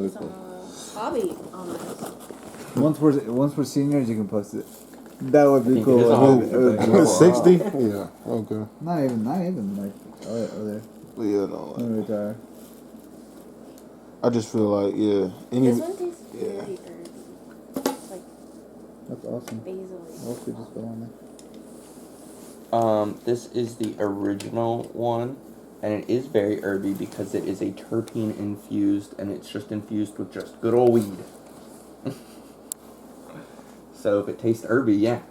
That'd be some cool. hobby on this. Once we're seniors, you can post it. That would be cool. It was 60? Yeah, okay. Not even like other. Yeah, no. When we retire. I just feel like, This one tastes very herby. It's like That's awesome. basil. What could just go on there? This is the original one, and it is very herby because it is a terpene infused, and it's just infused with just good old weed. So if it tastes herby, yeah,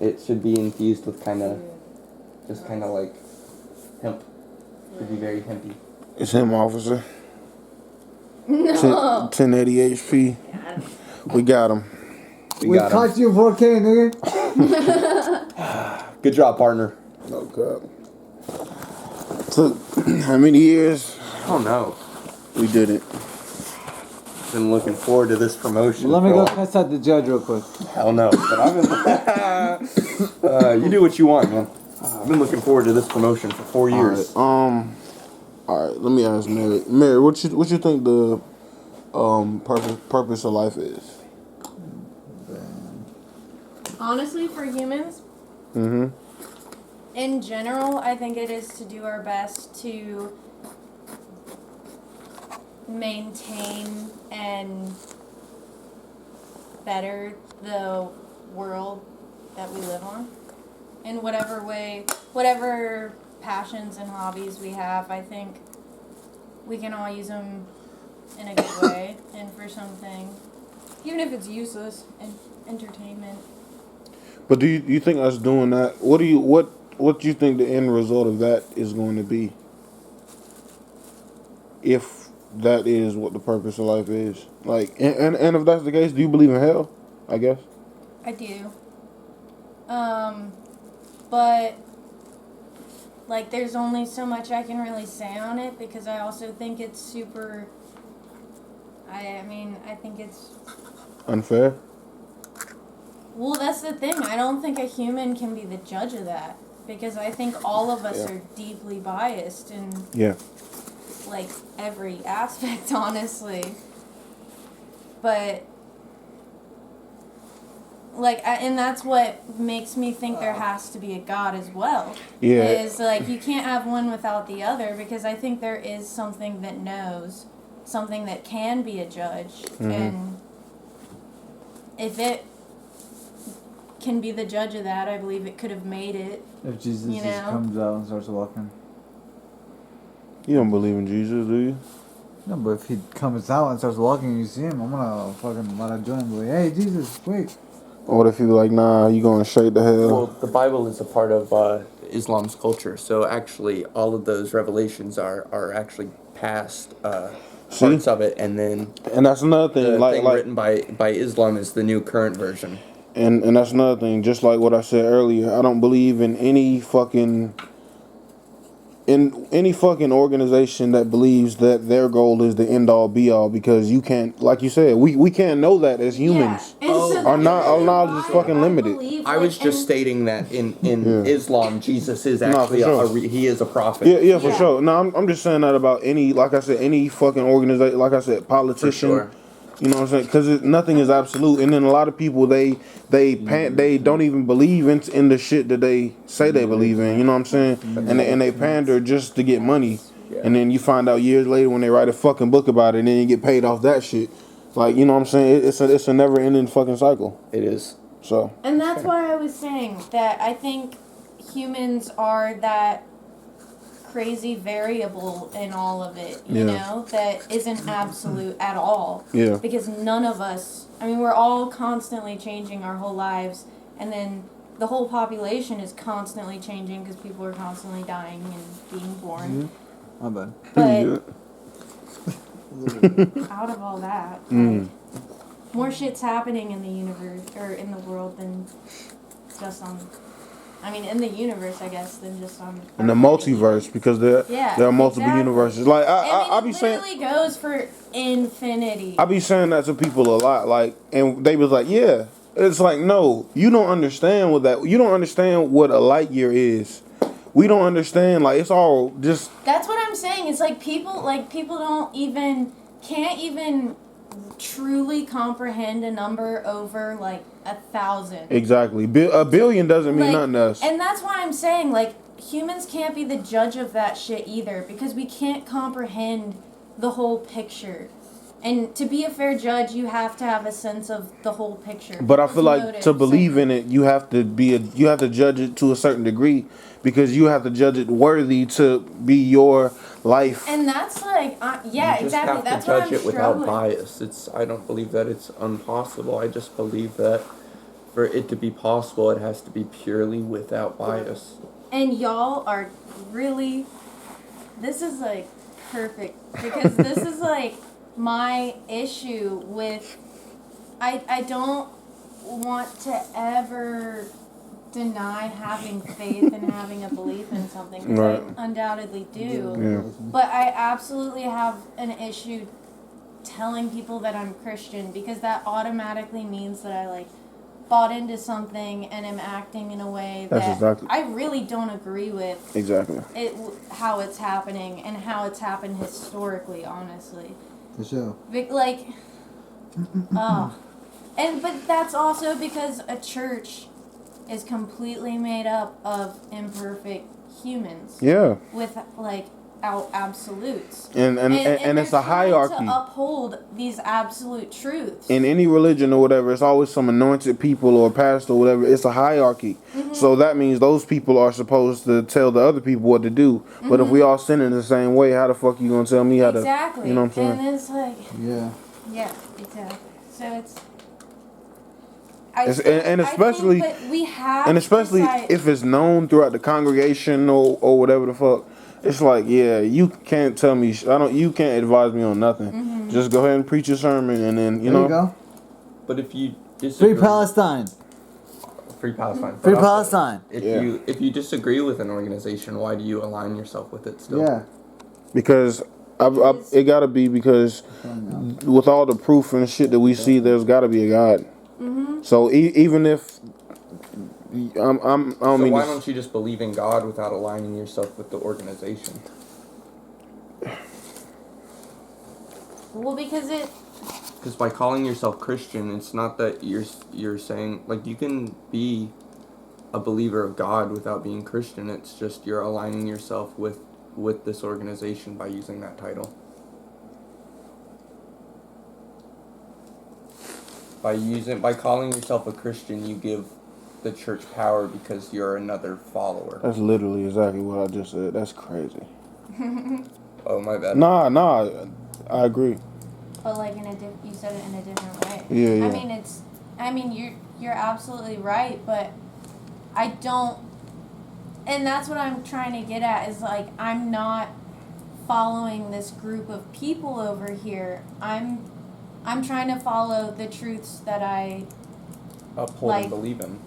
it should be infused with kind of like hemp. Should be very hempy. it's him, officer. No. 1080 HP. We got him. We caught you 4K, Good job, partner. No cap. Took how many years? Oh no. We did it. Been looking forward to this promotion. Let me go cuss out the judge real quick. Hell no. But I've been. You do what you want, man. I've been looking forward to this promotion for 4 years. All right. Let me ask Mary. Mary, what you think the purpose of life is? Honestly, for humans, in general, I think it is to do our best to maintain and better the world that we live on. In whatever way, whatever passions and hobbies we have, I think we can all use them in a good way and for something, even if it's useless, and entertainment. But do you think us doing that? What do you think the end result of that is going to be? If that is what the purpose of life is, like, and if that's the case, do you believe in hell? I guess. I do. But like, there's only so much I can really say on it because I also think it's super. I think it's Unfair. Well, that's the thing. I don't think a human can be the judge of that because I think all of us are deeply biased in like every aspect, honestly. But like, and that's what makes me think there has to be a God as well. Yeah. Is like you can't have one without the other because I think there is something that knows, something that can be a judge, and if it can be the judge of that, I believe it could have made it. If Jesus just comes out and starts walking. You don't believe in Jesus, do you? No, but if he comes out and starts walking and you see him, I'm gonna fucking wanna join him. Like, hey, Jesus, wait. Or what if he be like, nah, you going straight to hell? Well, the Bible is a part of Islam's culture, so actually all of those revelations are actually past parts of it, and then that's another thing. The thing written by Islam is the new current version. And that's another thing. Just like what I said earlier, I don't believe in any fucking organization that believes that their goal is the end all be all, because you can't, like you said, we can't know that as humans. Our knowledge is fucking limited. I was just stating that in Islam, Jesus is actually he is a prophet. Yeah, for sure. No, I'm just saying that about any, like I said, any fucking organization, like I said, politician. For sure. You know what I'm saying? Because nothing is absolute, and then a lot of people they don't even believe in the shit that they say they believe in. You know what I'm saying? And they pander just to get money, and then you find out years later when they write a fucking book about it, and then you get paid off that shit. Like, you know what I'm saying? It's a never ending fucking cycle. It is. So. And that's why I was saying that I think humans are that crazy variable in all of it, you know, that isn't absolute at all. Yeah. Because none of us, I mean, we're all constantly changing our whole lives, and then the whole population is constantly changing because people are constantly dying and being born. My bad. But out of all that, like, more shit's happening in the universe, or in the world, than just on... I mean, in the universe, I guess, than just on... In the multiverse, because there are multiple universes. Like, I be saying... It literally goes for infinity. I be saying that to people a lot, like, and they was like, yeah. It's like, no, you don't understand you don't understand what a light year is. We don't understand, like, it's all just... That's what I'm saying. It's like people don't even can't even truly comprehend a number over like 1,000. Exactly. A billion doesn't mean nothing to us. And that's why I'm saying, like, humans can't be the judge of that shit either, because we can't comprehend the whole picture. And to be a fair judge, you have to have a sense of the whole picture. But I feel like Motives to believe and- in it, you have to judge it to a certain degree, because you have to judge it worthy to be your life. And that's like, yeah, You just exactly. have That's to what judge I'm it without struggling. bias. I don't believe that it's impossible. I just believe that for it to be possible, it has to be purely without bias. And y'all are really, this is like perfect, because this is like my issue with, I don't want to ever deny having faith and having a belief in something, because Right. I undoubtedly do. Yeah. But I absolutely have an issue telling people that I'm Christian, because that automatically means that I like bought into something and am acting in a way That's that exactly- I really don't agree with Exactly. how it's happening and how it's happened historically, honestly. For sure. Like, but that's also because a church is completely made up of imperfect humans. Yeah. With like absolutes. And it's they're a trying hierarchy. to uphold these absolute truths. In any religion or whatever, it's always some anointed people or pastor or whatever. It's a hierarchy. Mm-hmm. So that means those people are supposed to tell the other people what to do. But if we all sin in the same way, how the fuck you gonna tell me how Exactly. to? You know what I'm saying? And it's like, Yeah. exactly. So it's. And especially, but we have and especially if it's known throughout the congregation or whatever the fuck, it's like, yeah, you can't tell me. You can't advise me on nothing. Mm-hmm. Just go ahead and preach your sermon, and then you There know. you go. But if you disagree, Free Palestine. Free Palestine. Free But also, Palestine. If you disagree with an organization, why do you align yourself with it still? Yeah. Because it gotta be because with all the proof and shit that we see, there's gotta be a God. Mm-hmm. So even if I don't So mean why to- don't you just believe in God without aligning yourself with the organization? Well, because Because by calling yourself Christian, it's not that you're saying, like, you can be a believer of God without being Christian. It's just you're aligning yourself with this organization by using that title. By calling yourself a Christian, you give the church power because you're another follower. That's literally exactly what I just said. That's crazy. Oh, my bad. Nah, I agree. but like you said it in a different way. Yeah. I mean you're absolutely right, but I don't, and that's what I'm trying to get at is like I'm not following this group of people over here. I'm trying to follow the truths that I Uphold and believe in.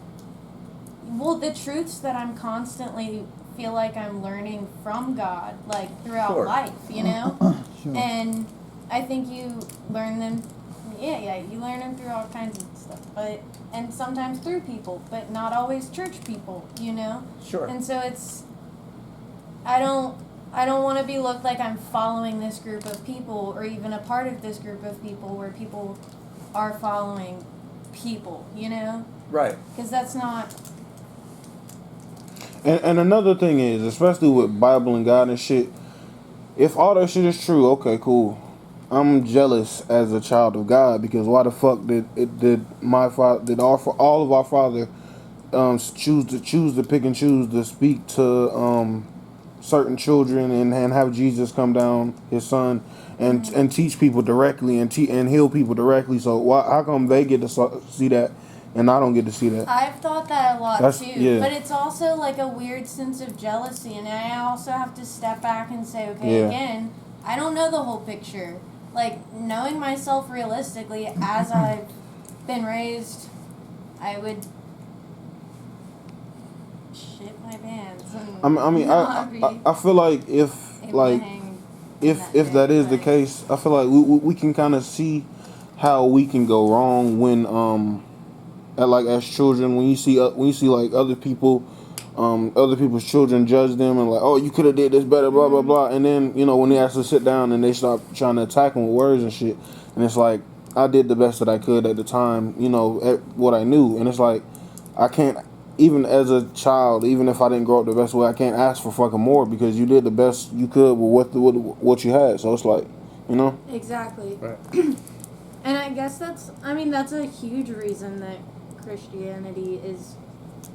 well, the truths that I'm constantly feel like I'm learning from God, like throughout Sure. life, you know? Sure. And I think you learn them, you learn them through all kinds of stuff, and sometimes through people, but not always church people, you know? Sure. And so I don't want to be looked like I'm following this group of people or even a part of this group of people where people are following people, you know? Right. Because that's not. And another thing is, especially with Bible and God and shit, if all that shit is true, okay, cool. I'm jealous as a child of God because why the fuck did all of our father choose to pick and choose to speak to certain children and have Jesus come down, his son, and teach people directly and heal people directly. So how come they get to see that and I don't get to see that? I've thought that a lot too, yeah. but it's also like a weird sense of jealousy, and I also have to step back and say, okay, Yeah. again, I don't know the whole picture. Like, knowing myself realistically as I've been raised, I would shit my pants. And I feel like if that is the case, I feel like we can kind of see how we can go wrong when as children when you see like other people other people's children judge them and like, oh, you could have did this better, blah blah blah. And then when they actually sit down and they start trying to attack them with words and shit, and it's like I did the best that I could at the time, at what I knew, and it's like I can't. Even as a child, even if I didn't grow up the best way, I can't ask for fucking more because you did the best you could with what you had. So it's like, Exactly. Right. And I guess that's a huge reason that Christianity is.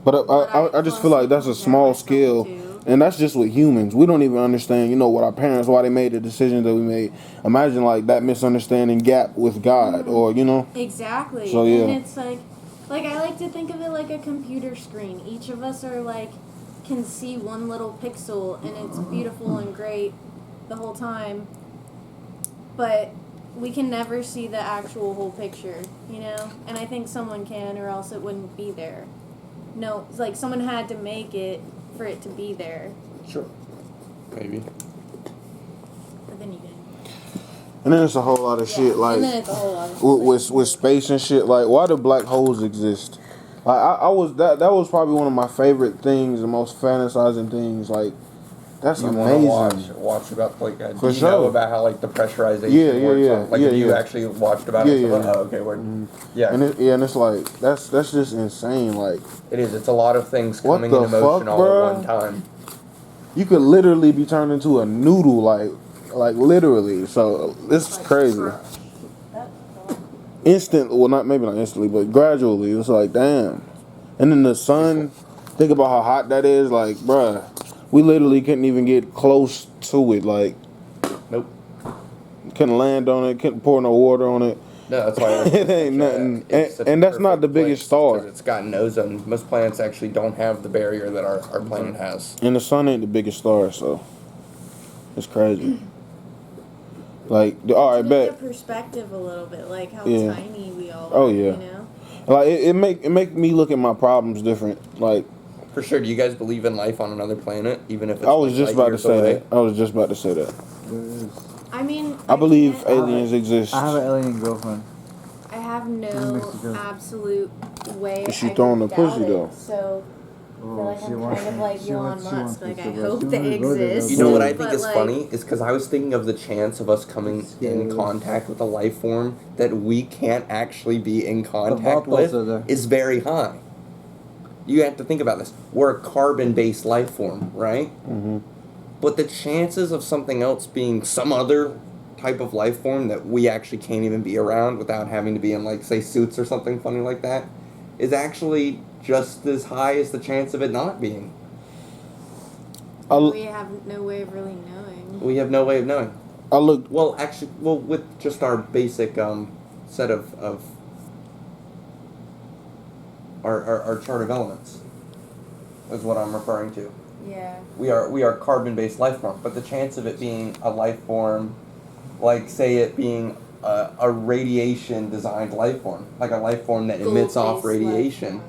But I just feel like that's a small scale, and that's just with humans. We don't even understand, what our parents, why they made the decisions that we made. Imagine like that misunderstanding gap with God, or Exactly. So yeah. And it's like I like to think of it like a computer screen. Each of us are can see one little pixel, and it's beautiful and great the whole time. But we can never see the actual whole picture, And I think someone can, or else it wouldn't be there. No, it's like someone had to make it for it to be there. Sure. Maybe. But then you didn't. And then it's a whole lot of shit like and then it's a whole lot of with space and shit. Like, why do black holes exist? Like, I was that was probably one of my favorite things, the most fantasizing things. Like, that's You amazing. want to watch about do For you sure. know about how the pressurization Yeah, works? yeah. Like, Yeah, have you yeah. actually watched about it? Yeah. Oh, okay, word. Yeah. And it's like that's just insane. Like, It is. It's a lot of things What coming the in motion fuck, all bruh? at one time. you could literally be turned into a noodle, like literally. So this is crazy. Well, maybe not instantly, but gradually. It's like, damn. And then the sun, think about how hot that is. Like, bruh, we literally couldn't even get close to it. Like, Nope. couldn't land on it, couldn't pour no water on it. No, that's why It ain't nothing. And that's not the biggest star. Because it's got an ozone. Most planets actually don't have the barrier that our planet has. And the sun ain't the biggest star, so it's crazy. Like, all right, to bet. make the perspective a little bit, like how Yeah. tiny we all Oh, are, yeah. Like, it make me look at my problems different. Like, For sure. Do you guys believe in life on another planet, even if it's I was just light about to years say away? that. I was just about to say that. There is. I mean, I believe can't- aliens exist. I have an alien girlfriend. I have no Mexico. absolute way. Is she I throwing the doubt pussy, it, though? So I feel like I'm kind of like she Elon wants Musk. Like I to go. hope She they wanna go there, exist. though. You know what I think But, is like, funny is because I was thinking of the chance of us coming in contact with a life form that we can't actually be in contact bubbles with are there. is very high. You have to think about this. We're a carbon-based life form, right? Mm-hmm. But the chances of something else being some other type of life form that we actually can't even be around without having to be in, like, say, suits or something funny like that is actually just as high as the chance of it not being. we have no way of really knowing. We have no way of knowing. I looked. Well, actually, with just our basic set of our chart of elements is what I'm referring to. Yeah. We are carbon-based life form, but the chance of it being a life form, like say it being a radiation-designed life form, like a life form that emits off Gold-based life radiation. form.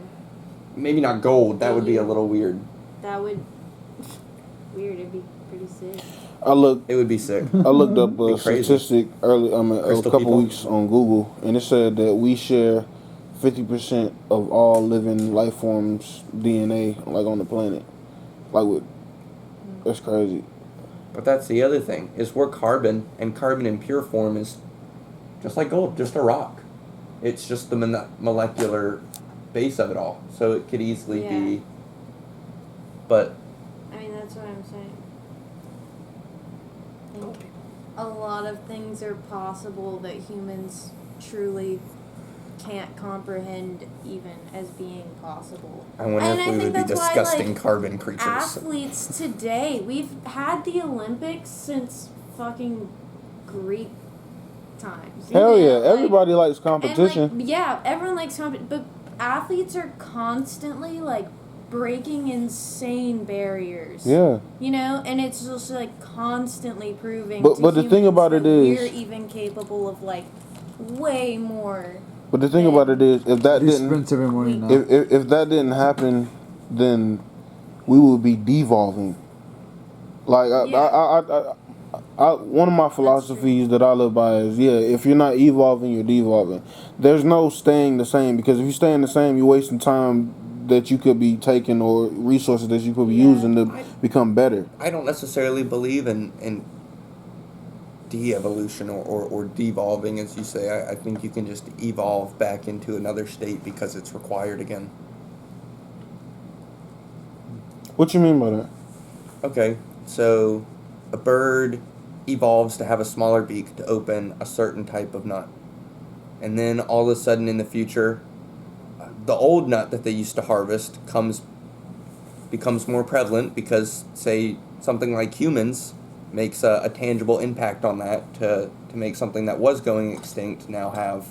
Maybe not gold. That would be a little weird. That would weird. It'd be pretty sick. I looked. It would be sick. I looked up a Be crazy. statistic early. A Crystal couple people. weeks on Google, and it said that we share 50% of all living life forms DNA, like on the planet. That's crazy. But that's the other thing, is we're carbon, and carbon in pure form is just like gold, just a rock. It's just the molecular base of it all. So it could easily Yeah. be, but I mean, that's what I'm saying. I think a lot of things are possible that humans truly can't comprehend even as being possible. I wonder And if I we think would be that's why, disgusting like, carbon creatures. Athletes today, we've had the Olympics since fucking Greek times. Hell You know, yeah! like- Everybody likes and, competition. like, yeah, everyone likes competition, but athletes are constantly like breaking insane barriers. Yeah. You know, and it's just like constantly proving. But- to but the thing humans about it that is- we're even capable of like way more. But the thing about it is, if that He didn't, sprints every morning now. if that didn't happen, then we would be devolving. Like one of my philosophies that I live by is, if you're not evolving, you're devolving. There's no staying the same, because if you're staying the same, you're wasting time that you could be taking or resources that you could be Yeah. using to become better. I don't necessarily believe in de-evolution or devolving, as you say. I think you can just evolve back into another state because it's required again. What you mean by that? Okay, so a bird evolves to have a smaller beak to open a certain type of nut. And then all of a sudden in the future, the old nut that they used to harvest becomes more prevalent because, say, something like humans makes a tangible impact on that to make something that was going extinct now have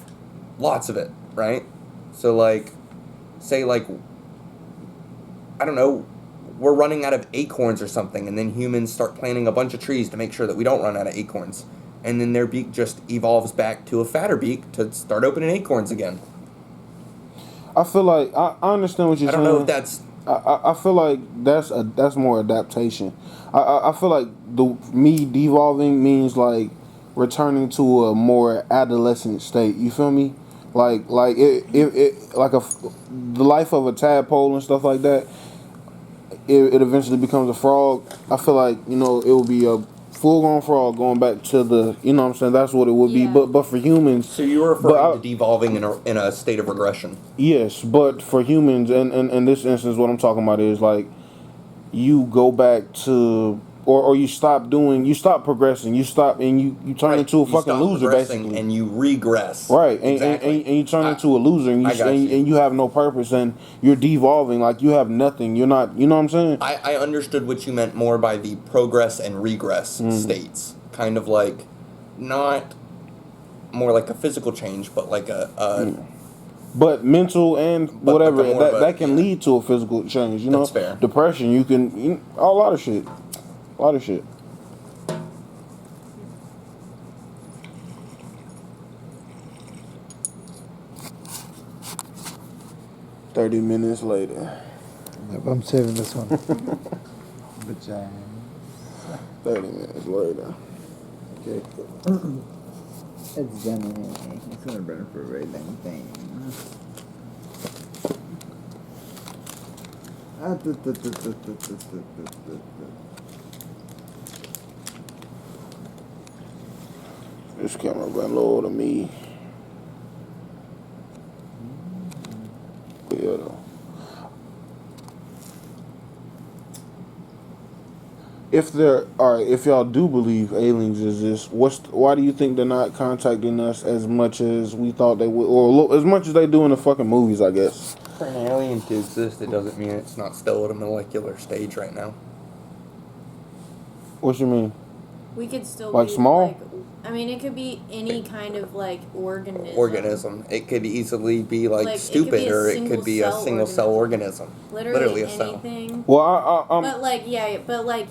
lots of it, right? So, like, say, like, I don't know, we're running out of acorns or something, and then humans start planting a bunch of trees to make sure that we don't run out of acorns. And then their beak just evolves back to a fatter beak to start opening acorns again. I feel like I understand what you're I saying. don't know if that's... I feel like that's more adaptation. I feel like me devolving means like returning to a more adolescent state. You feel me? Like it like the life of a tadpole and stuff like that. It eventually becomes a frog. I feel like it will be a full-grown frog going back to the what I'm saying. That's what it would be. Yeah. But for humans, So you're referring to devolving in a state of regression. yes, but for humans, and in this instance, what I'm talking about is like you go back to, or you stop progressing, you stop, and you turn Right. into a You fucking stop loser, progressing basically. and you regress. Right, Exactly. and you turn into a loser, and I got you. and you have no purpose, and you're devolving, like you have nothing. You're not, you know what I'm saying? I understood what you meant more by the progress and regress states. Kind of like, not more like a physical change, but like a But mental and But whatever more of a- that can yeah. lead to a physical change. You know, That's fair. depression. You can a lot of shit, a lot of shit. $30 later. Yep, I'm saving this one. Vagina. 30 minutes later. Okay. It's done. It's gonna burn for a very long time. This camera ran lower than me. Yeah, though. If y'all do believe aliens exist, why do you think they're not contacting us as much as we thought they would, or as much as they do in the fucking movies? I guess. For an alien to exist, it doesn't mean it's not still at a molecular stage right now. What you mean? We could still Like be small? Like, I mean, it could be any kind of like Organism. It could easily be like Like, it could stupid, be a or it could be a single-cell single cell organism. Literally a cell. anything. Well, I'm But like lighter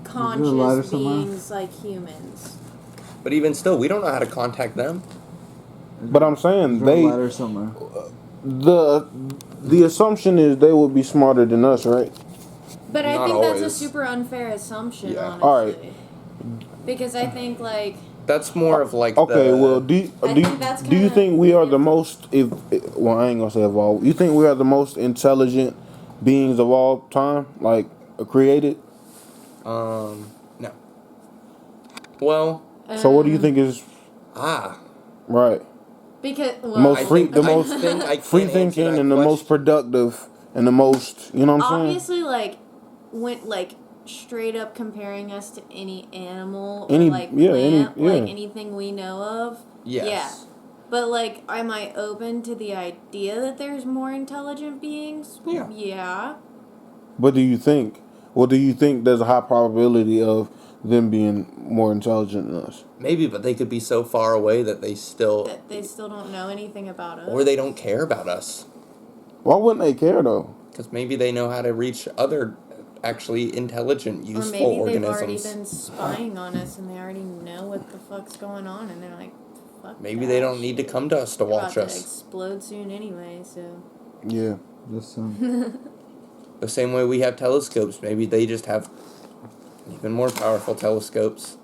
conscious somewhere? beings like humans. But even still, we don't know how to contact them. but I'm saying There's a ladder somewhere. the assumption is they would be smarter than us, right? But I Not think that's a always. super unfair assumption, Yeah. honestly. All right. Because I think like That's more of like Okay, the... well, I think that's do you kinda think we are the different. most? Well, I ain't gonna say evolved. You think we are the most intelligent beings of all time, like created? No. Well, So, what do you think is right? Because well, Most I free, think- the most I can't free answer thinking, that and the most question. productive, and the most. You know what I'm saying? obviously like went like straight up comparing us to any animal Any- or like yeah, plant, yeah. like anything we know of. Yes. Yeah. But like, am I open to the idea that there's more intelligent beings? Yeah. Yeah. But do you think? Well, do you think there's a high probability of them being more intelligent than us? Maybe, but they could be so far away that they still... That they still don't know anything about us. Or they don't care about us. Why wouldn't they care though? Because maybe they know how to reach other actually intelligent, useful Or maybe they've organisms. already been spying on us and they already know what the fuck's going on and they're like, fuck Maybe that they don't need to shit. come to us to They're about watch to us. explode soon anyway, so. Yeah. Just The same way we have telescopes, maybe they just have even more powerful telescopes.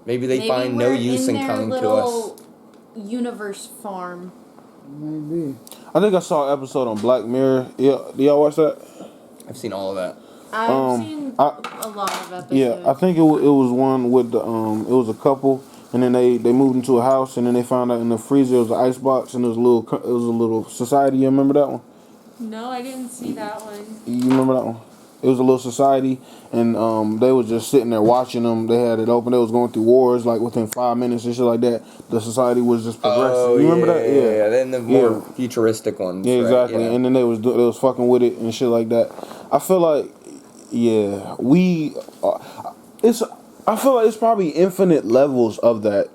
Maybe they find no use in coming to us. Universe farm. Maybe. I think I saw an episode on Black Mirror. Yeah, do y'all watch that? I've seen all of that. I've seen a lot of episodes. Yeah, I think it was one with the it was a couple, and then they moved into a house, and then they found out in the freezer was an ice box, and it was a little society. You remember that one? No, I didn't see that one. You remember that one? It was a little society, and they was just sitting there watching them. They had it open. They was going through wars like within 5 minutes and shit like that. The society was just progressing. Oh, you remember that? Yeah. Then the more futuristic ones. Yeah, right? exactly. Yeah. And then they was fucking with it and shit like that. I feel like, yeah, I feel like it's probably infinite levels of that,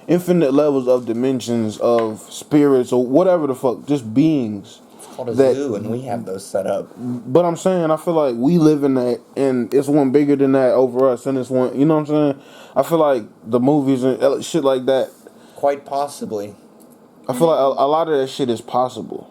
infinite levels of dimensions of spirits or whatever the fuck, just beings. It's called a zoo, and we have those set up. But I'm saying, I feel like we live in that, and it's one bigger than that over us, and it's one, you know what I'm saying? I feel like the movies and shit like that. Quite possibly. I feel like a lot of that shit is possible.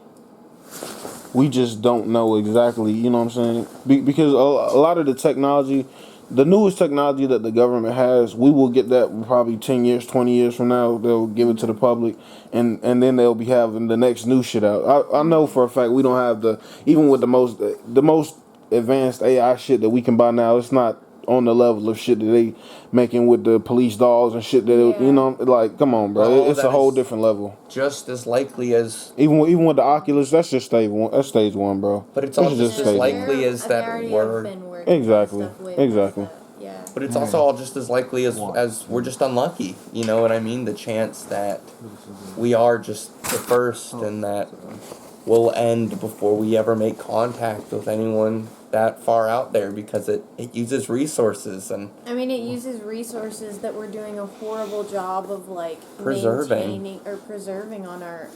We just don't know exactly, you know what I'm saying? Because a lot of the technology, the newest technology that the government has, we will get that probably 10 years, 20 years from now. They'll give it to the public, and then they'll be having the next new shit out. I know for a fact we don't have even with the most advanced AI shit that we can buy now, it's not on the level of shit that they making with the police dolls and shit that you know, like, come on, bro. Well, it's a whole different level. Just as likely as Even with the Oculus, that's just stage one. That's stage one, bro. But it's That's all just as stage likely one. as that we're Exactly. Exactly. Yeah. But it's also all just as likely as we're just unlucky. You know what I mean? The chance that we are just the first and that we'll end before we ever make contact with anyone that far out there because it uses resources and I mean, it uses resources that we're doing a horrible job of like Preserving. preserving on our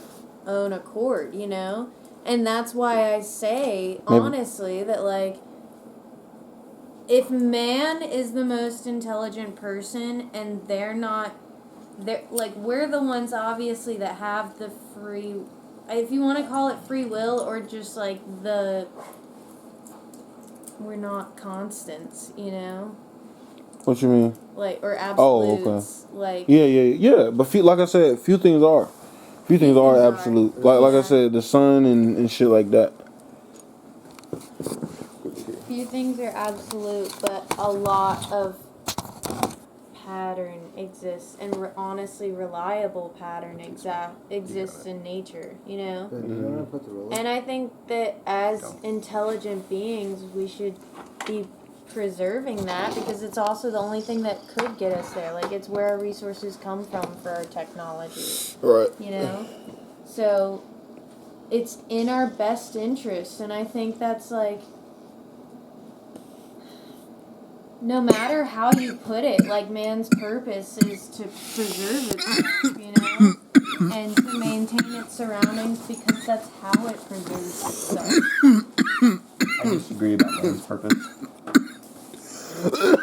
own accord, you know? And that's why I say, honestly, that like if man is the most intelligent person and they're like we're the ones obviously that have the free, if you want to call it free will or just like we're not constants, you know? What you mean? Like, or Oh, absolutes. okay. Like, Yeah. But like I said, few things are. Few things are absolute. Like I said, the sun and shit like that. few things are absolute, but a lot of pattern exists, and honestly reliable pattern exists in nature, you know? And I think that as intelligent beings, we should be preserving that because it's also the only thing that could get us there. Like, it's where our resources come from for our technology. Right. You know? So, it's in our best interest, and I think that's like, no matter how you put it, like, man's purpose is to preserve itself, you know? And to maintain its surroundings because that's how it preserves itself. I disagree about man's purpose.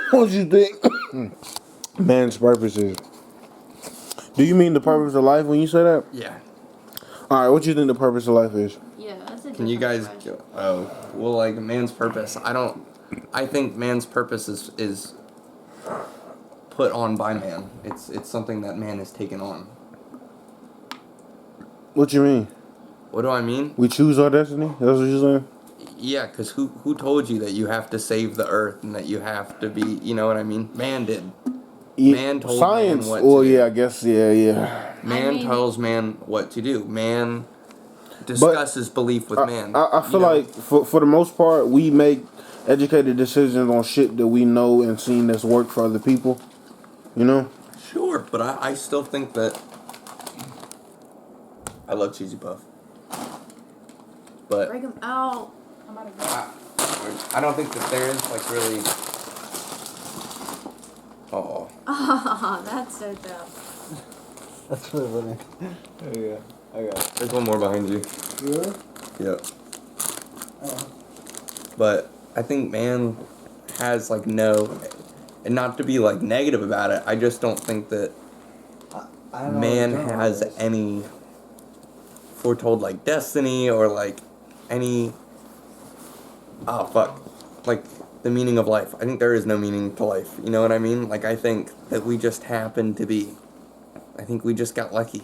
What you think? Man's purpose is. Do you mean the purpose of life when you say that? Yeah. All right. What do you think the purpose of life is? Yeah, that's a Can you guys question. well, like man's purpose, I think man's purpose is put on by man. It's something that man has taken on. What you mean? What do I mean? We choose our destiny? That's what you're saying? Yeah, because who told you that you have to save the earth and that you have to be, you know what I mean? Man did. Man told science. man what Well, to yeah, do. I guess, yeah. Man tells man what to do. Man discusses belief with man. I feel like for the most part, we make educated decisions on shit that we know and seen that's worked for other people. You know? Sure, but I still think that I love Cheesy Puff. But Break them out. I'm out of I don't think that there is like really. Oh. Ah, that's so dumb. That's really funny. Yeah, I got it. There's one more behind you. Yeah? Yep. But I think man has like no, and not to be like negative about it, I just don't think that I don't know man what genre has it is. any foretold like destiny or like any like the meaning of life. I think there is no meaning to life. You know what I mean? Like I think that we just happen to be. I think we just got lucky.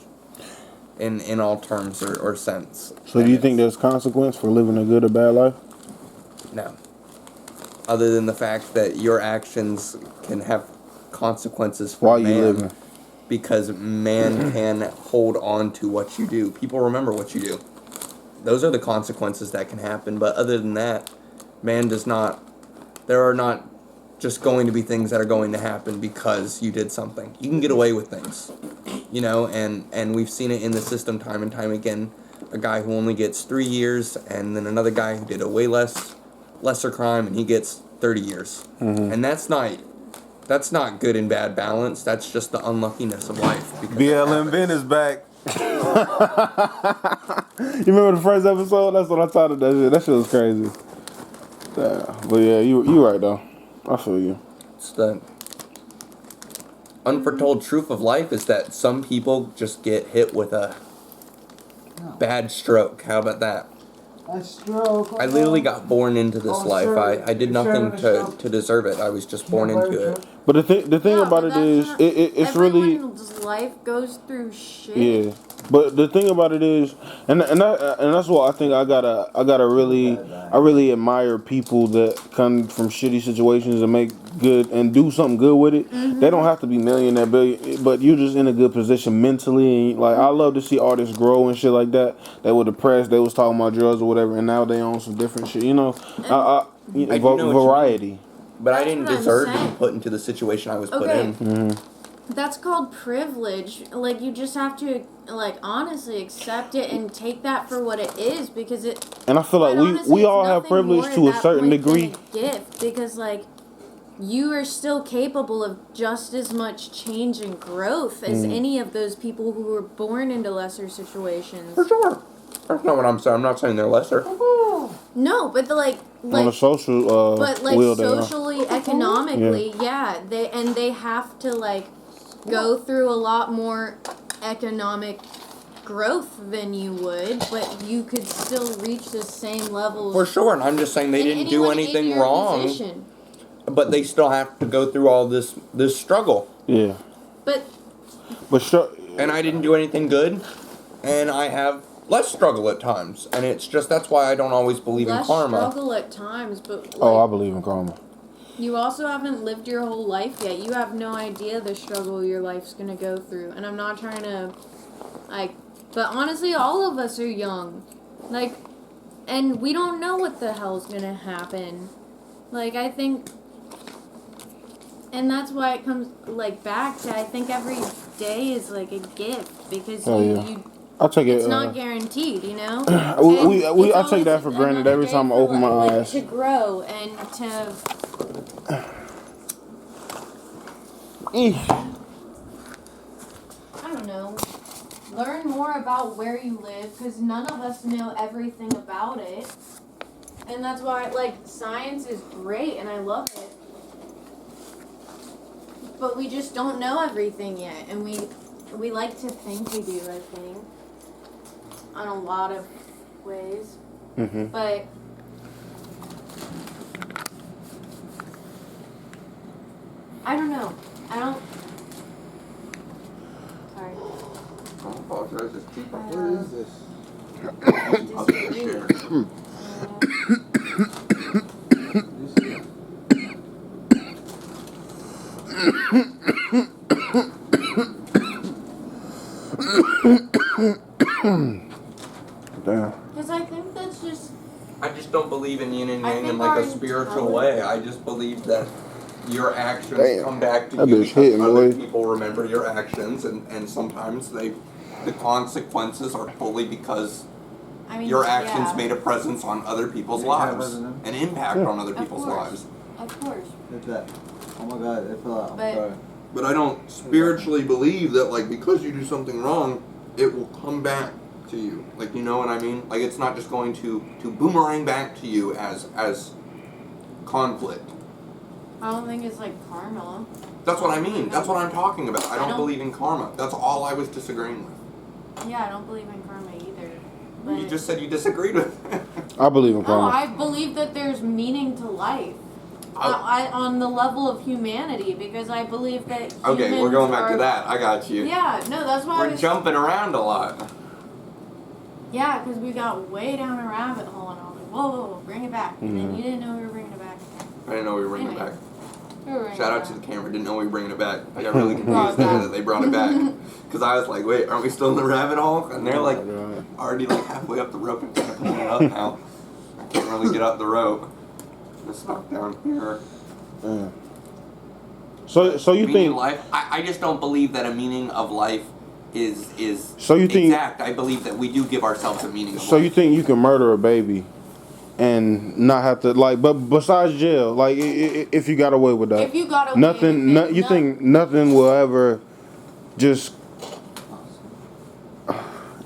in all terms or sense. So do you think there's consequence for living a good or bad life? No. Other than the fact that your actions can have consequences for While man, you living. because man can hold on to what you do. People remember what you do. Those are the consequences that can happen. But other than that, man does not. There are not just going to be things that are going to happen because you did something. You can get away with things, you know, and we've seen it in the system time and time again. A guy who only gets 3 years, and then another guy who did a way lesser crime, and he gets 30 years. Mm-hmm. And that's not good and bad balance. That's just the unluckiness of life. because it BLM Ben happens. is back. You remember the first episode? That's what I thought of that shit. That shit was crazy. But yeah, you right though. I feel you. It's the unforetold truth of life is that some people just get hit with a bad stroke. How about that? A stroke. I literally got born into this life. I did nothing to deserve it. I was just born into it. But the thing No, about but it is, that's not- it's really everyone's life goes through shit. yeah. But the thing about it is, and that's why I think I really admire people that come from shitty situations and make good and do something good with it. Mm-hmm. They don't have to be millionaire, billion, but you're just in a good position mentally. And like I love to see artists grow and shit like that. They were depressed, they was talking about drugs or whatever, and now they own some different shit. You know, I do know what you variety. But I That's didn't what I'm deserve to saying. be put into the situation I was put Okay. in. Mm-hmm. That's called privilege. Like, you just have to, like, honestly accept it and take that for what it is, because it. And I feel like quite honestly, we it's all have nothing privilege more to a at that certain point than degree. a gift, because, like, you are still capable of just as much change and growth as any of those people who were born into lesser situations. For sure. That's not what I'm saying. I'm not saying they're lesser. No, but On a like social but like wheel, they are. socially, economically, yeah, they have to like go through a lot more economic growth than you would, but you could still reach the same levels. For sure. And I'm just saying they than didn't do anyone in anything your wrong. position. But they still have to go through all this struggle. Yeah, But but sure. And I didn't do anything good. And I have less struggle at times. And it's just that's why I don't always believe in less karma. struggle at times, but like, Oh, I believe in karma. you also haven't lived your whole life yet. You have no idea the struggle your life's gonna go through. And I'm not trying to, like, but honestly, all of us are young. Like, and we don't know what the hell's gonna happen. Like, I think, and that's why it comes, like, back to, I think every day is, like, a gift. Because Oh, you, yeah. you I take it. it's not guaranteed, you know? We And it's I take that always for granted another every day time I for, open my like, eyes. to grow and to, I don't know, learn more about where you live, because none of us know everything about it. And that's why, like, science is great and I love it. But we just don't know everything yet. And we like to think we do, I think, on a lot of ways. Mm-hmm. But I don't know. I don't. Sorry. I apologize. It's cheap. What is this? I'll take a share. Damn. Because I think that's just. I just don't believe in yin and I yang in think like our a spiritual intelligence- way. I just believe that your actions Damn. come back to That you bitch because hitting, other boy. people remember your actions, and sometimes the consequences are fully because I mean, your actions yeah, made a presence on other people's You have lives, it, isn't an impact Yeah. on other Of people's course. lives. Of course. Hit that. Oh my god, it fell out. I'm But- sorry. But I don't spiritually believe that like because you do something wrong, it will come back to you. Like you know what I mean? Like it's not just going to boomerang back to you as conflict. I don't think it's like karma. That's what I mean. That's what I'm talking about. I I don't don't- believe in karma. That's all I was disagreeing with. Yeah, I don't believe in karma either. You But just said you disagreed with it. I believe in no, karma. I believe that there's meaning to life. I on the level of humanity, because I believe that Okay, we're humans going back are, to that. I got you. Yeah, no, that's why I We're was. jumping around a lot. Yeah, because we got way down a rabbit hole and I was like, whoa, bring it back. And then you didn't know we were bringing it back. I didn't know we were bringing it back. We were bringing Shout it out back. to the camera. Didn't know we were bringing it back. I got really confused there that they brought it back. Because I was like, wait, aren't we still in the rabbit hole? And they're like already like halfway up the rope and kind of pulling it up now. I can't really get up the rope. Just stuck down here. Yeah. So you Meaning think? of life? I just don't believe that a meaning of life is So you think? exact. I believe that we do give ourselves a meaning of So life. you think you can murder a baby and not have to like? But besides jail, like if you got away with that, If you got away nothing. with it, You think nothing will ever just?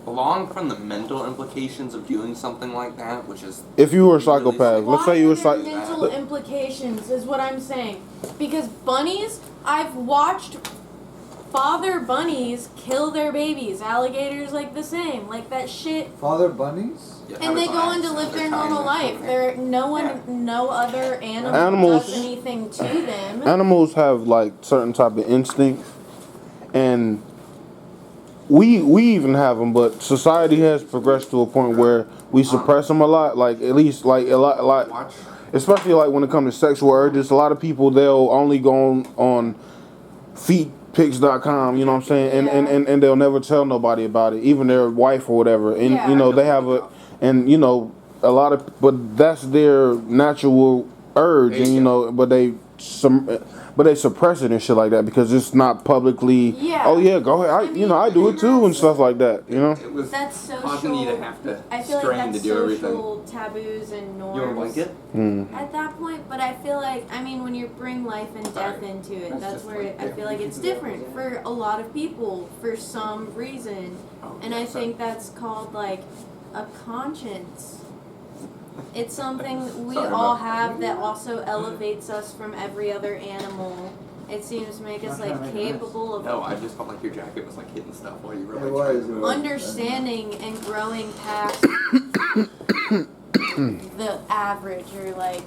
Along from the mental implications of doing something like that, which is If you were a really psychopath, let's say you were Why are there psych. mental implications is what I'm saying. Because bunnies, I've watched father bunnies kill their babies. Alligators like the same. Like that shit. Father bunnies? Yeah, And they have a go on bias. to live They're their trying normal to- life. There, no other animal Animals- does anything to them. Animals have like certain type of instincts, and we even have them. But society has progressed to a point where we suppress them a lot. Like at least like a lot, Watch. especially like when it comes to sexual urges. A lot of people they'll only go on feetpics.com, you know what I'm saying, and they'll never tell nobody about it, even their wife or whatever. And Yeah. you know they have a, and you know a lot of, but that's their natural urge, and you know, but they suppress it and shit like that because it's not publicly. Yeah. Oh yeah, go ahead. I do it too and stuff like that. You know. It was That's social. causing you to have to I feel like strain that's to do everything. social taboos and norms. You want a blanket? At that point, but I feel like, I mean, when you bring life and death Sorry. into it, That's that's just where like- I feel like it's different for a lot of people for some reason. Oh, And I so- think that's called like a conscience. It's something we Sorry all about that. have that also elevates us from every other animal. It seems to make us Not trying to like make a capable of No, I just felt like your jacket was like hitting stuff while you were like It trying was, to it move. was. understanding and growing past the average or like,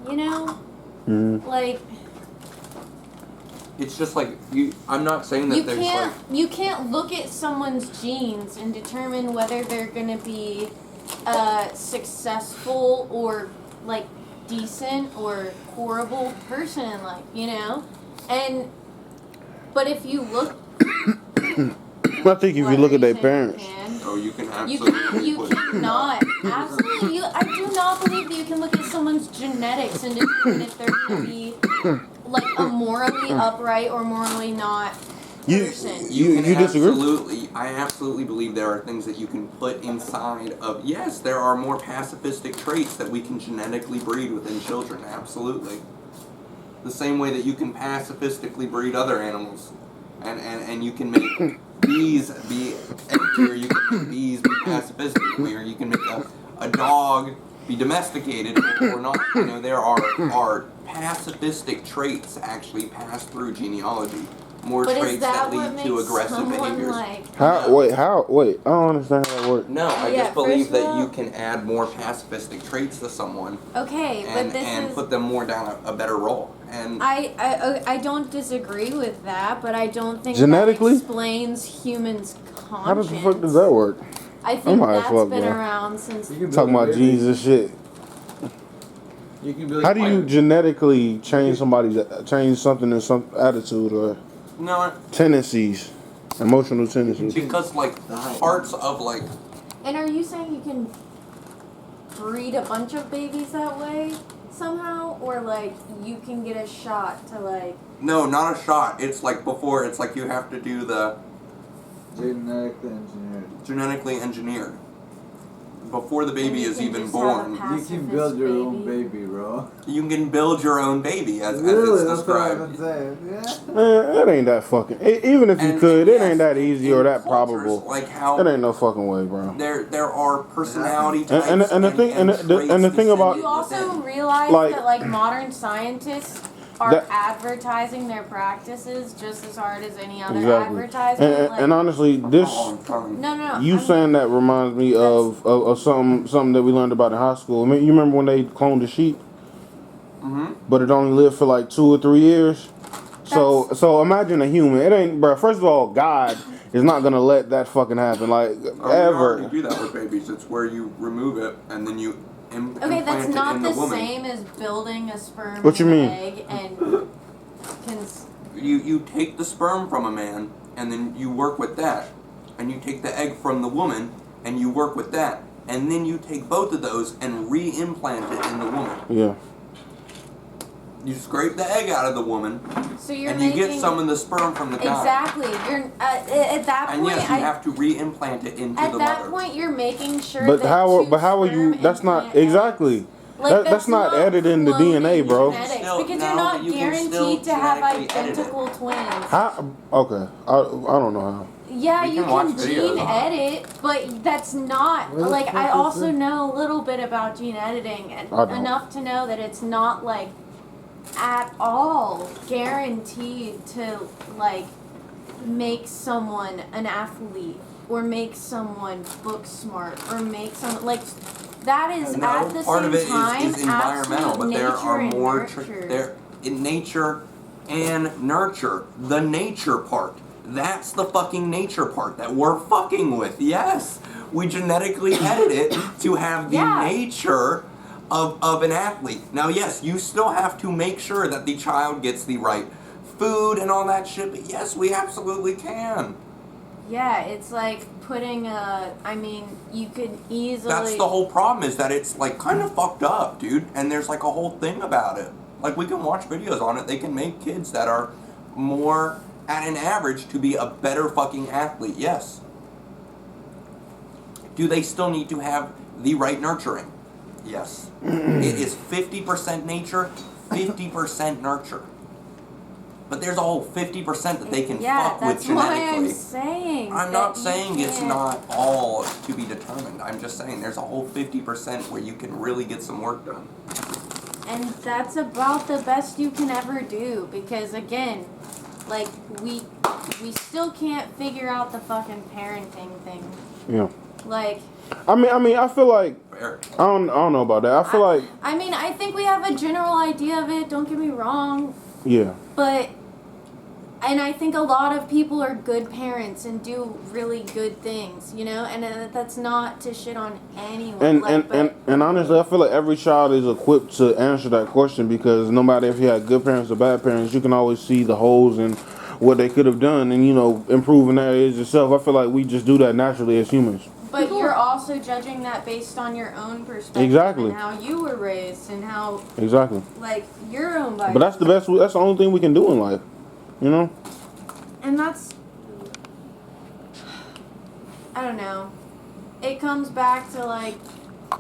you know, like It's just like you. I'm not saying that there's like. you can't look at someone's genes and determine whether they're gonna be successful or like decent or horrible person in life, you know? And but if you look I think if you look at their parents, Oh, you can You absolutely. you cannot absolutely. I do not believe that you can look at someone's genetics and determine if they're going to be like a morally upright or morally not person. You can disagree? absolutely. I absolutely believe there are things that you can put inside of. Yes, there are more pacifistic traits that we can genetically breed within children. Absolutely. The same way that you can pacifistically breed other animals, and you can make bees be empty, or you can make bees be pacifistically, or you can make a dog be domesticated or not. You know, there are pacifistic traits actually passed through genealogy. More But is traits that that what lead to makes aggressive someone behaviors. like? Wait, I don't understand how that works. No, I Yeah, just believe first of that all- you can add more pacifistic traits to someone Okay, but and, this and is. put them more down a better role. And I don't disagree with that, but I don't think Genetically? that explains humans' conscience. How does the fuck does that work? I think high as that's fuck, been bro. around since. You can Talking build a about baby. genes and shit. You can build How do you genetically change something in some attitude or no, tendencies, emotional tendencies? because like parts of like And are you saying you can breed a bunch of babies that way somehow, or like you can get a shot to like? no, not a shot. It's like before. It's like you have to do the genetically engineered. genetically engineered before the baby And you is can even just have born. a You pacifist can build your own baby. baby, bro. You can build your own baby, as Really, it's that's what I've been described. saying. Yeah. Man, it ain't that fucking. Even if you And- could, and it yes, ain't that easy in or that cultures, probable. Like how It ain't no fucking way, bro. there are personality And- types and the thing- and the- traits and the thing about- You descended also within. realize Like- that like modern scientists are That- advertising their practices just as hard as any other Exactly. advertisement. Like, And honestly, this Oh, I'm trying. no. you I'm- saying that reminds me of something that we learned about in high school. I mean, you remember when they cloned the sheep, but it only lived for like 2 or 3 years. So imagine a human. It ain't, bro. First of all, God is not gonna let that fucking happen. Like We already ever. do that with babies. It's where you remove it and then you Okay, that's implant it not in the woman. same as building a sperm What you and mean? an egg and You take the sperm from a man and then you work with that, and you take the egg from the woman and you work with that, and then you take both of those and re-implant it in the woman. Yeah. You scrape the egg out of the woman, so you're and you making, get some of the sperm from the guy. exactly. You're at that And point. yes, you have to re-implant it into at the that mother. point, you're making sure. But that how? two But how are you? sperm That's not implant exactly. eggs- Like, That's not editing the cloning DNA, bro. genetics, Still- because no, you're not but you can still guaranteed to have genetically edit it. identical twins. How? Okay. I don't know how. Yeah, We you can watch can videos gene on it. edit, but that's not What the like fuck I is also this? know a little bit about gene editing and I don't. enough to know that it's not like at all guaranteed to like make someone an athlete or make someone book smart or make someone like that is No, at the part same of it time is environmental, absolute but there nature are and more nurture. there in nature and nurture. The nature part. That's the fucking nature part that we're fucking with. Yes. We genetically edit it to have the Yeah. nature of an athlete. Now yes, you still have to make sure that the child gets the right food and all that shit, but yes, we absolutely can. Yeah, it's like putting I mean, you could easily. That's the whole problem, is that it's like kind of fucked up, dude. And there's like a whole thing about it. Like we can watch videos on it. They can make kids that are more at an average to be a better fucking athlete. Yes. Do they still need to have the right nurturing? Yes. It is 50% nature, 50% nurture. But there's a whole 50% that they can fuck with that's why I'm genetically. saying. I'm that not you saying it's can't- not all to be determined. I'm just saying there's a whole 50% where you can really get some work done. And that's about the best you can ever do because again, like we still can't figure out the fucking parenting thing. Yeah. Like I mean, I feel like Fair. I don't know about that. I feel like I mean, I think we have a general idea of it, don't get me wrong, yeah. but and I think a lot of people are good parents and do really good things, you know, and that's not to shit on anyone. And like, and honestly, I feel like every child is equipped to answer that question because no matter if you had good parents or bad parents, you can always see the holes in what they could have done and improve in that area yourself. I feel like we just do that naturally as humans. But you're also judging that based on your own perspective Exactly. and how you were raised and how, Exactly. like, your own bias. But that's the best. That's the only thing we can do in life. You know. And that's, I don't know. It comes back to, like,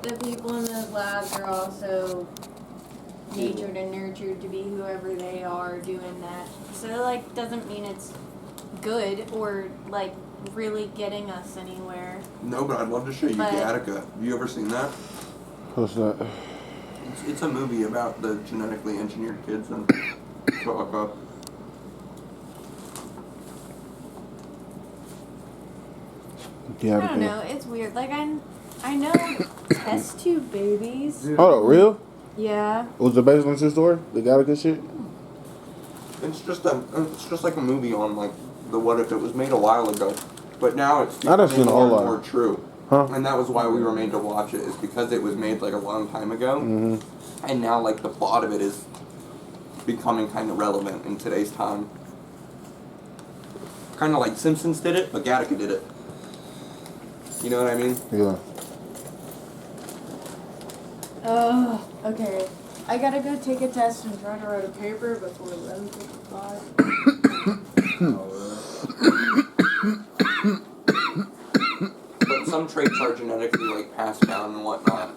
the people in those labs are also natured and nurtured to be whoever they are doing that. So, like, doesn't mean it's good or, like, really getting us anywhere. No, but I'd love to show you But- Gattaca. Have you ever seen that? What's that? It's a movie about the genetically engineered kids and Gattaca. Yeah. I don't know. It's weird. Like, I know test tube babies. Dude, Oh, real? Yeah. Was it based on true story? The Galaxies shit? It's just like a movie on like the what if. It was made a while ago, but now it's I done becoming seen a more whole and lot. more true. Huh? And that was why we were made to watch it, is because it was made like a long time ago, Mm-hmm. and now like the plot of it is becoming kind of relevant in today's time. Kind of like Simpsons did it, but Gattaca did it. You know what I mean? Yeah. Okay. I gotta go take a test and try to write a paper before 11:55. But some traits are genetically like passed down and whatnot.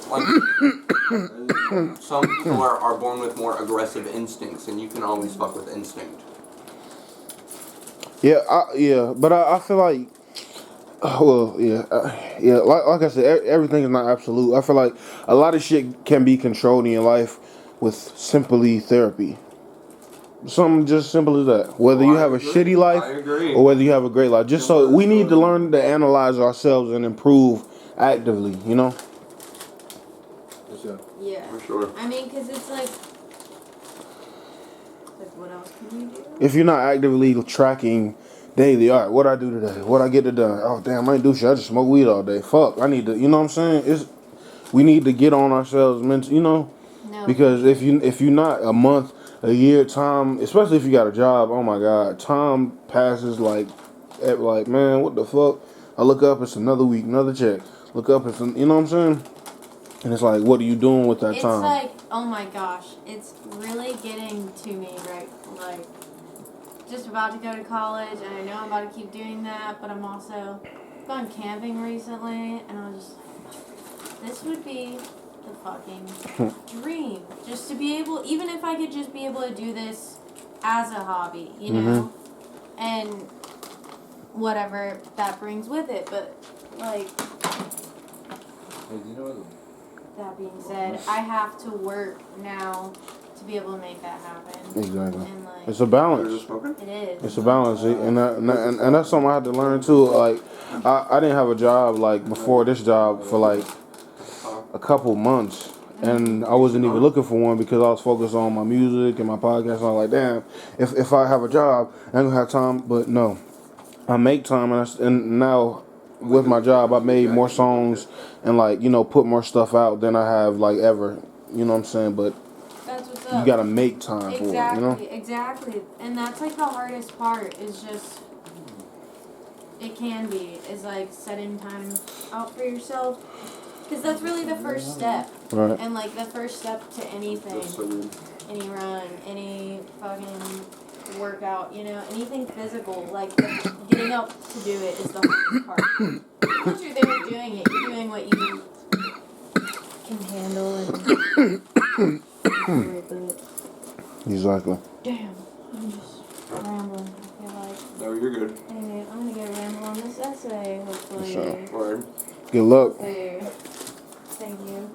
Like some people are born with more aggressive instincts, and you can always fuck with instinct. Yeah, but I feel like, like I said, everything is not absolute. I feel like a lot of shit can be controlled in your life with simply therapy. Something just simple as that. Whether you have a shitty life I agree. or whether you have a great life. Just so we need to learn to analyze ourselves and improve actively, you know? For sure. Yeah. For sure. I mean, because it's like, what else can you do? If you're not actively tracking Daily, all right, what I do today? What I get to done? Oh, damn, I ain't do shit. I just smoke weed all day. Fuck, I need to, you know what I'm saying? We need to get on ourselves, mentally, you know? No. Because if you're not a month, a year, time, especially if you got a job, oh my God, time passes like man, what the fuck? I look up, it's another week, another check. Look up, you know what I'm saying? And it's like, what are you doing with that It's time? like, oh my gosh, it's really getting to me, right? Like, just about to go to college, and I know I'm about to keep doing that, but I'm also gone camping recently, and I was just like, this would be the fucking dream. Just to be able, even if I could just be able to do this as a hobby, you know? And whatever that brings with it, but, like, that being said, I have to work now to be able to make that happen. Exactly. And like, It's a balance. it is. It's a balance, and that's something I had to learn too. Like, I didn't have a job like before this job for like a couple months, and I wasn't even looking for one because I was focused on my music and my podcast. And I was like, damn, if I have a job, I ain't gonna have time. But no, I make time, and now with my job, I made more songs and like, you know, put more stuff out than I have like ever. You know what I'm saying? But That's what's you up. gotta make time for it, you know? Exactly. And that's like the hardest part is just, it can be, is like setting time out for yourself. Because that's really the first step. Right. And like the first step to anything, any run, any fucking workout, you know, anything physical, like getting up to do it is the hardest part. Once you're there doing it, you're doing what you can handle and Exactly. damn, I'm just rambling, I feel like. No, you're good. Hey, I'm gonna get ramble on this essay, hopefully. Sure. Word. Good luck. Hopefully. Thank you.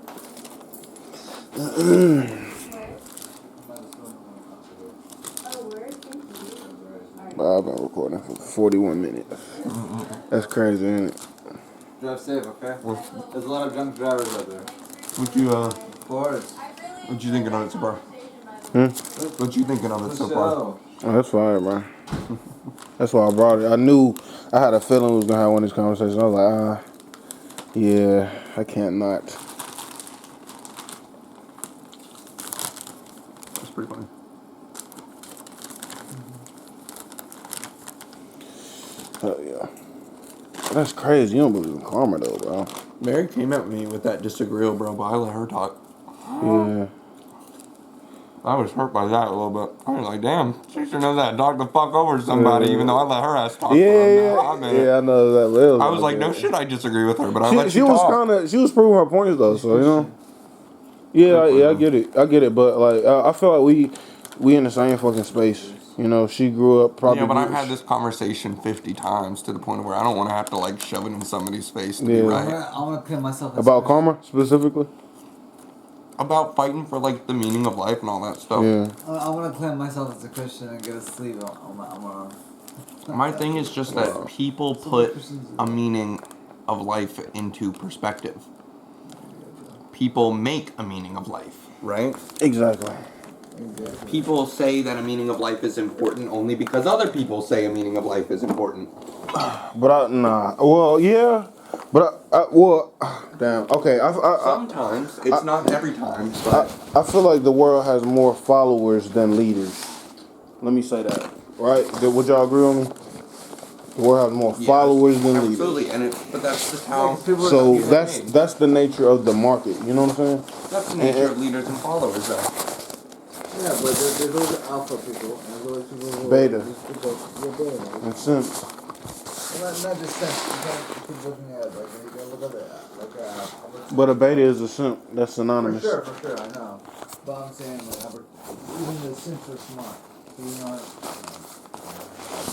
Oh, word? Thank you. I've been recording for 41 minutes. That's crazy, isn't it? Drive safe, okay? There's a lot of drunk drivers out there. What you thinking of it so far? What you thinking of it so far? So, Oh, that's fine, man. That's why I brought it. I knew I had a feeling we was gonna have one of these conversations. I was like, yeah, I can't not. That's pretty funny. Oh yeah. That's crazy. You don't believe in karma though, bro. Mary came at me with that disagreeable, bro, but I let her talk. Yeah. I was hurt by that a little bit. I was like, damn, she should know that. Dog the fuck over somebody, even though I let her ass talk. Yeah, I I know that. Little was like, no shit, I disagree with her, but I let she you was talk. she was proving her points though, so you know. Yeah, I get it, but like I feel like we in the same fucking space. You know, she grew up probably. Yeah, but I've had this conversation 50 times to the point where I don't want to have to like shove it in somebody's face to be right. I want to clear myself. About karma specifically. About fighting for like the meaning of life and all that stuff. Yeah. I want to claim myself as a Christian and get a sleeve. My thing is just that people put a meaning of life into perspective. People make a meaning of life, right? Exactly. People say that a meaning of life is important only because other people say a meaning of life is important. But well, yeah. But damn. Okay. Sometimes it's not every time. But I feel like the world has more followers than leaders. Let me say that. Right? Would y'all agree on me? The world has more followers than leaders. Absolutely, but that's just how. So that's the nature of the market. You know what I'm saying? That's the nature of leaders and followers, though. Yeah, but there's those alpha people and there's those people who Beta. beta. In sense. Well, not just sense. You can't keep looking at it. Like, you can look at the But a beta is a simp. That's synonymous. For sure, I know. But I'm saying, like, even the simps are smart. So you know,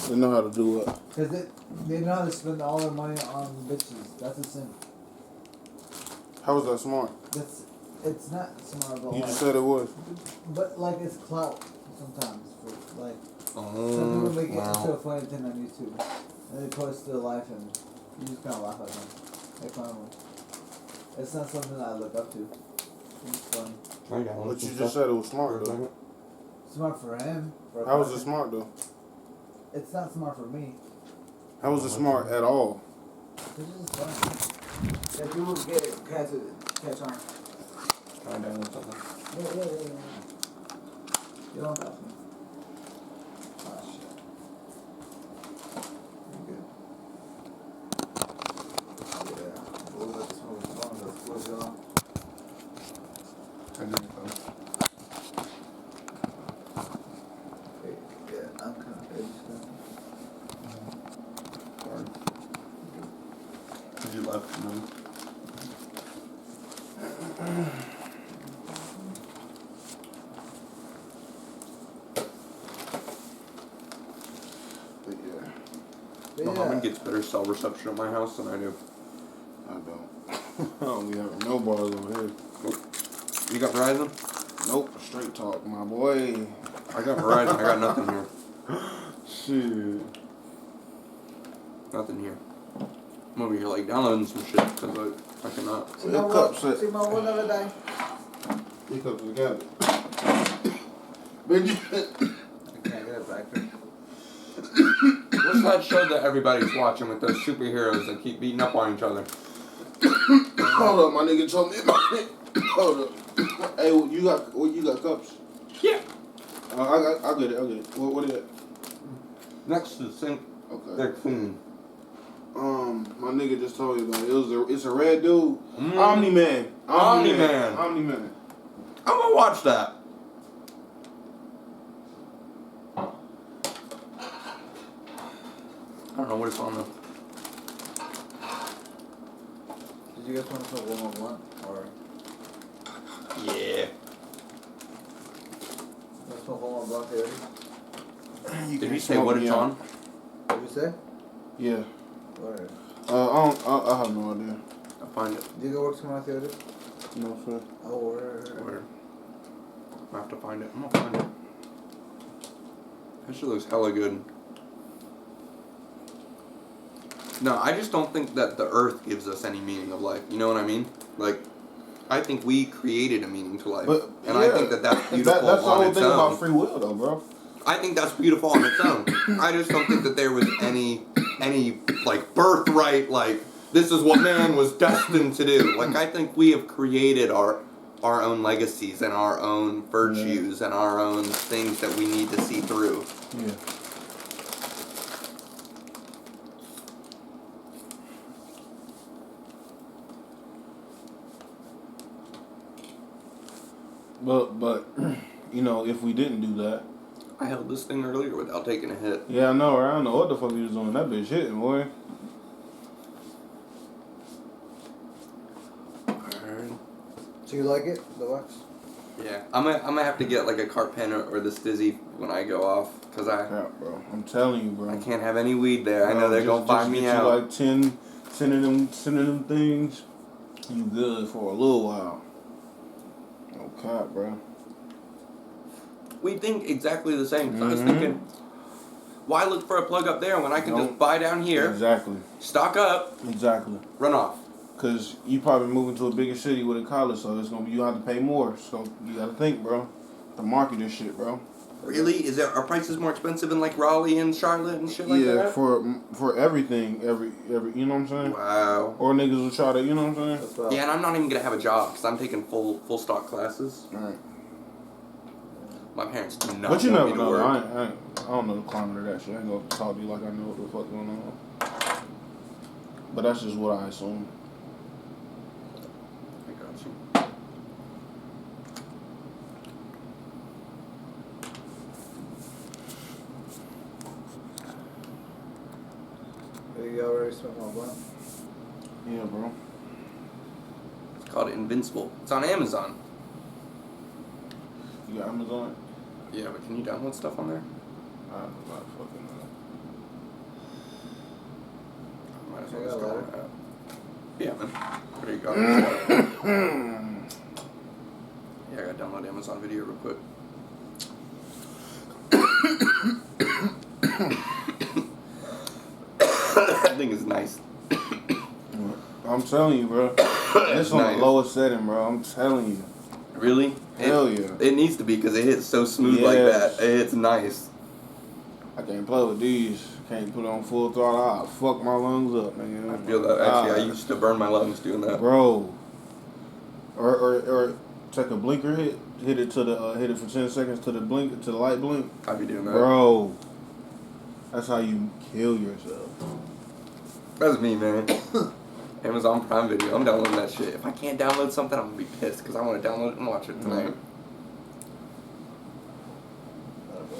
They know how to do what? because they know how to spend all their money on bitches. That's a simp. How is that smart? It's not smart at all. You just said it was. But like it's clout sometimes. For, like some people make it into a funny thing on YouTube, and they post their life, and you just kind of laugh at them, make fun of them. It's not something that I look up to. It's funny. But you just said it was smart though. Smart for him. How is it smart though? It's not smart for me. That wasn't smart at all. This is fun. Yeah, people catch on. Try down something. Yeah. You don't have to. Oh, shit. You're good. Yeah. We'll let this whole phone go. Close it off. I do phone. Yeah, I'm kind of ready to Sorry. You left, man. But yeah, Muhammad gets better cell reception at my house than I do. I don't. I don't be having no bars over here. You got Verizon? Nope, straight talk, my boy. I got Verizon. I got nothing here. Shit. Nothing here. I'm over here like downloading some shit because I cannot. see Your my cups work. at- See my work of the day. He cups together. Benji. I can't get it back there. What's that show that everybody's watching with those superheroes that keep beating up on each other? Hold up, my nigga told me about it. Hold up. Hey, you got cups? Yeah. I'll get it. What is it? Next to the sink. Okay. They're clean. My nigga just told me about it. It's a red dude. Mm. Omni-Man. Omni-Man. Omni-Man. I'm gonna watch that. I don't know what it's on though. Did you guys want to put one on one? Or Yeah. let's put one on block already? Did you say what it's on? What did you say? Yeah. Word. I have no idea. I'll find it. Did you go work tomorrow theater? No, sir. Oh, word. Where? I have to find it. I'm gonna find it. That shit looks hella good. No, I just don't think that the earth gives us any meaning of life. You know what I mean? Like, I think we created a meaning to life. But, and yeah, I think that that's beautiful that's the on whole its thing own. about free will, though, bro. I think that's beautiful on its own. I just don't think that there was any like birthright, like this is what man was destined to do. Like I think we have created our own legacies and our own virtues and our own things that we need to see through. Yeah. But you know, if we didn't do that. I held this thing earlier without taking a hit. Yeah, I know, right? I don't know what the fuck he was doing. That bitch hitting, boy. So you like it? The wax? Yeah, I'm gonna have to get like a carpen or the stizzy when I go off, cause Crap, bro. I'm telling you, bro. I can't have any weed there. I know they're gonna find me get out. You like 10 them things. You good for a little while. No cap, bro. We think exactly the same. So I was thinking, why look for a plug up there when I can just buy down here, Exactly. stock up, Exactly. run off. Cause you probably moving to a bigger city with a college, so it's gonna be you have to pay more. So you gotta think, bro. The market this shit, bro. Really? Are prices more expensive in like Raleigh and Charlotte and shit like that? Yeah, for everything, every you know what I'm saying? Wow. Or niggas will try to, you know what I'm saying? That's about, Yeah, and I'm not even gonna have a job because I'm taking full stock classes. Alright. My parents do not But you want never me to know. work. I don't know the climate of that shit. I ain't gonna talk to you like I know what the fuck going on. But that's just what I assume. I got you. you already smoked my blunt? Yeah, bro. It's called Invincible. It's on Amazon. You got Amazon? Yeah, but can you download stuff on there? I'm not fucking Might as You well just got go a on that. Yeah, man. There you go. Yeah, I gotta download Amazon Video real quick. That thing is nice. I'm telling you, bro. It's on Nice. the lowest setting, bro. I'm telling you. Really? Hell yeah. It needs to be because it hits so smooth like that. Yes. It's nice. I can't play with these. Can't put on full throttle. I'll fuck my lungs up, man. I feel that. Actually, I used to burn my lungs doing that. Bro. Or take a blinker hit it to the hit it for 10 seconds to the light blink. I be doing that. Bro. That's how you kill yourself. That's me, man. Amazon Prime Video. I'm downloading that shit. If I can't download something, I'm gonna be pissed because I want to download it and watch it tonight.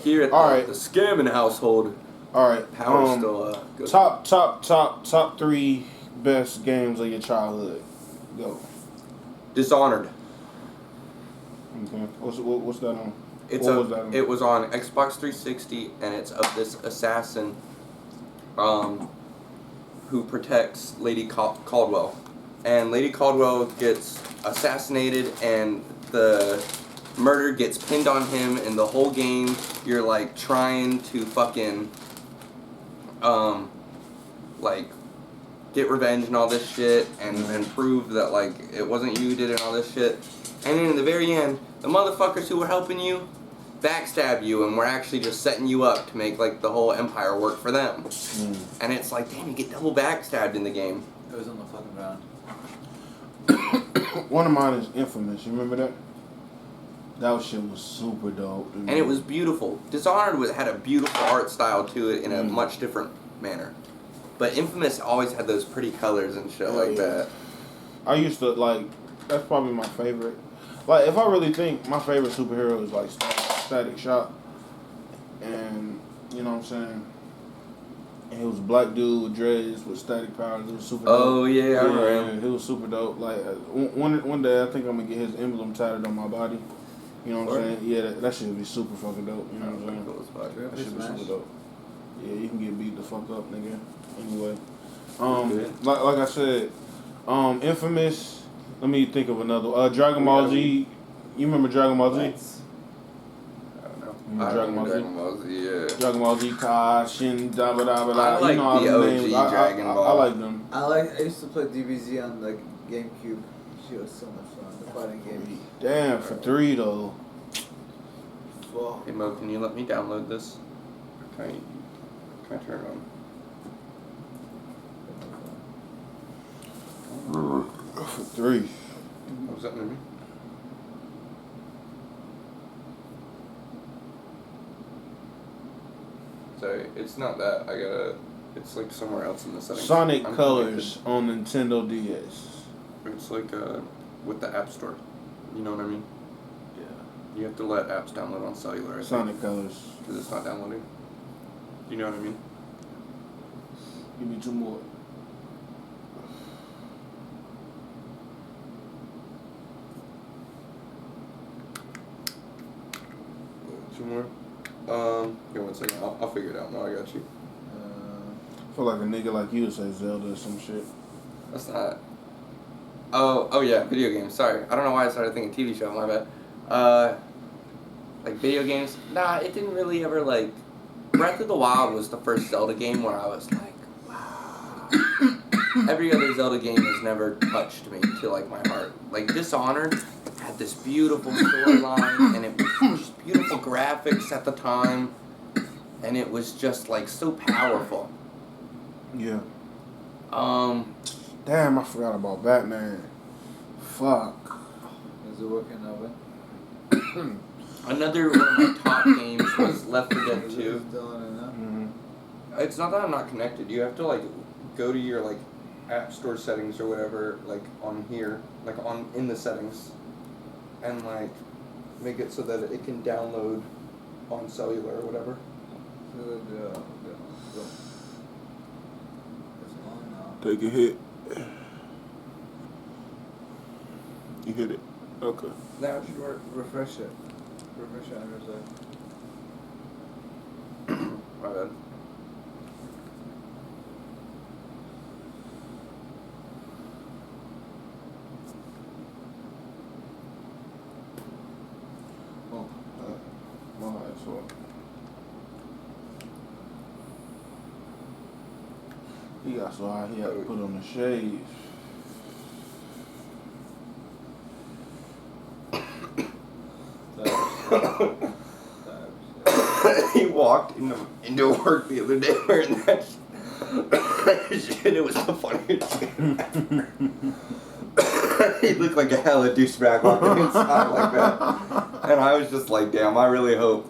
Here at the scamming household. All right. Power still goes. Top 3 best games of your childhood. Go. Dishonored. Okay. What's that on? It was on Xbox 360, and it's of this assassin, who protects Lady Caldwell, and Lady Caldwell gets assassinated, and the murder gets pinned on him, and the whole game you're like trying to fucking like get revenge and all this shit, and prove that like it wasn't you who did it and all this shit. And then in the very end, the motherfuckers who were helping you backstab you and were actually just setting you up to make like the whole empire work for them. And it's like, damn, you get double backstabbed in the game. It was on the fucking ground. One of mine is Infamous. You remember that? That shit was super dope. And it was beautiful. Dishonored had a beautiful art style to it in a much different manner. But Infamous always had those pretty colors and shit like that. I used to like, that's probably my favorite. Like, if I really think, my favorite superhero is like Static Shock. And, you know what I'm saying? And he was a black dude with dreads with static powers. It was super dope. Oh, yeah, I remember him. He was super dope. Like, one day I think I'm going to get his emblem tatted on my body. You know what I'm saying? Yeah, that shit would be super fucking dope. You know what I'm saying? That shit would be super dope. Yeah, you can get beat the fuck up, nigga. Anyway. Like I said, Infamous. Let me think of another. Dragon Ball Z. You remember Dragon Ball Z? I don't know. Dragon Ball Z, yeah. Dragon Ball Z, Kai, Shin, da ba da ba da. I like you know the all the OG names. Dragon Ball. I like them. I used to play DBZ on like GameCube. She was so much fun. The fighting game. Damn, for 3 though. Fuck. Hey Mo, can you let me download this? Can I turn it on? For 3. What was that movie? Sorry, it's not that. It's like somewhere else in the settings. Sonic Colors on Nintendo DS. It's like with the App Store. You know what I mean? Yeah. You have to let apps download on cellular. Sonic Colors. Because it's not downloading. You know what I mean? Give me 2 more. Two more. Here, 1 second. I'll figure it out. No, I got you. I feel like a nigga like you would say Zelda or some shit. That's not. Oh yeah, video games. Sorry, I don't know why I started thinking TV show. My bad. Like video games. Nah, it didn't really ever like. Breath of the Wild was the first Zelda game where I was like, wow. Every other Zelda game has never touched me to like my heart. Like Dishonored had this beautiful storyline, and it was just beautiful graphics at the time, and it was just like so powerful. Yeah. Damn, I forgot about Batman. Fuck. Is it working now, man? Another one of my top games was Left 4 Dead 2. Mm-hmm. It's not that I'm not connected. You have to like go to your like app store settings or whatever, like on here, like in the settings, and like make it so that it can download on cellular or whatever. Take a hit. You hit it. Okay. Now it should work. Refresh it. Refresh it on your side. My bad. Oh, my eyes were. He got so high he had to put on the shades. He walked walked into work the other day wearing that shit. It was the funniest shit. He looked like a hella douchebag walking inside like that. And I was just like, damn, I really hope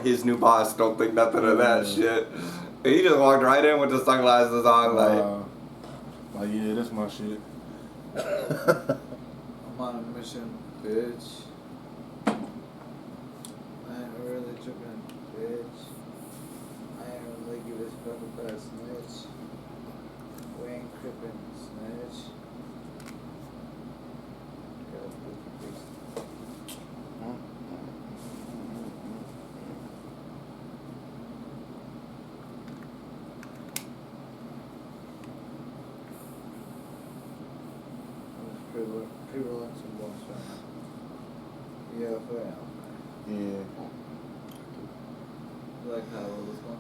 his new boss don't think nothing of that shit. And he just walked right in with the sunglasses on, like yeah, that's my shit. I'm on a mission, bitch. I ain't really tripping, bitch. I ain't really give this fucking bad snitch. We ain't crippin', snitch. Got a spooky face. People like some boss right now. Yeah, fair. Yeah. You like how old this one?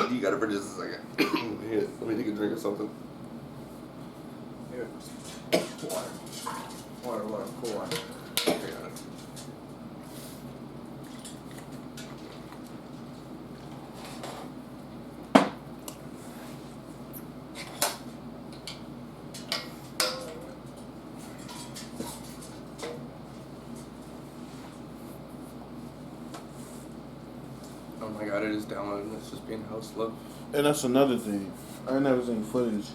You got it for just a second. Here, let me take a drink or something. Here. Water, cool water. I got it. Oh my god, it is downloading. It's just being hell slow. And that's another thing. I ain't never seen footage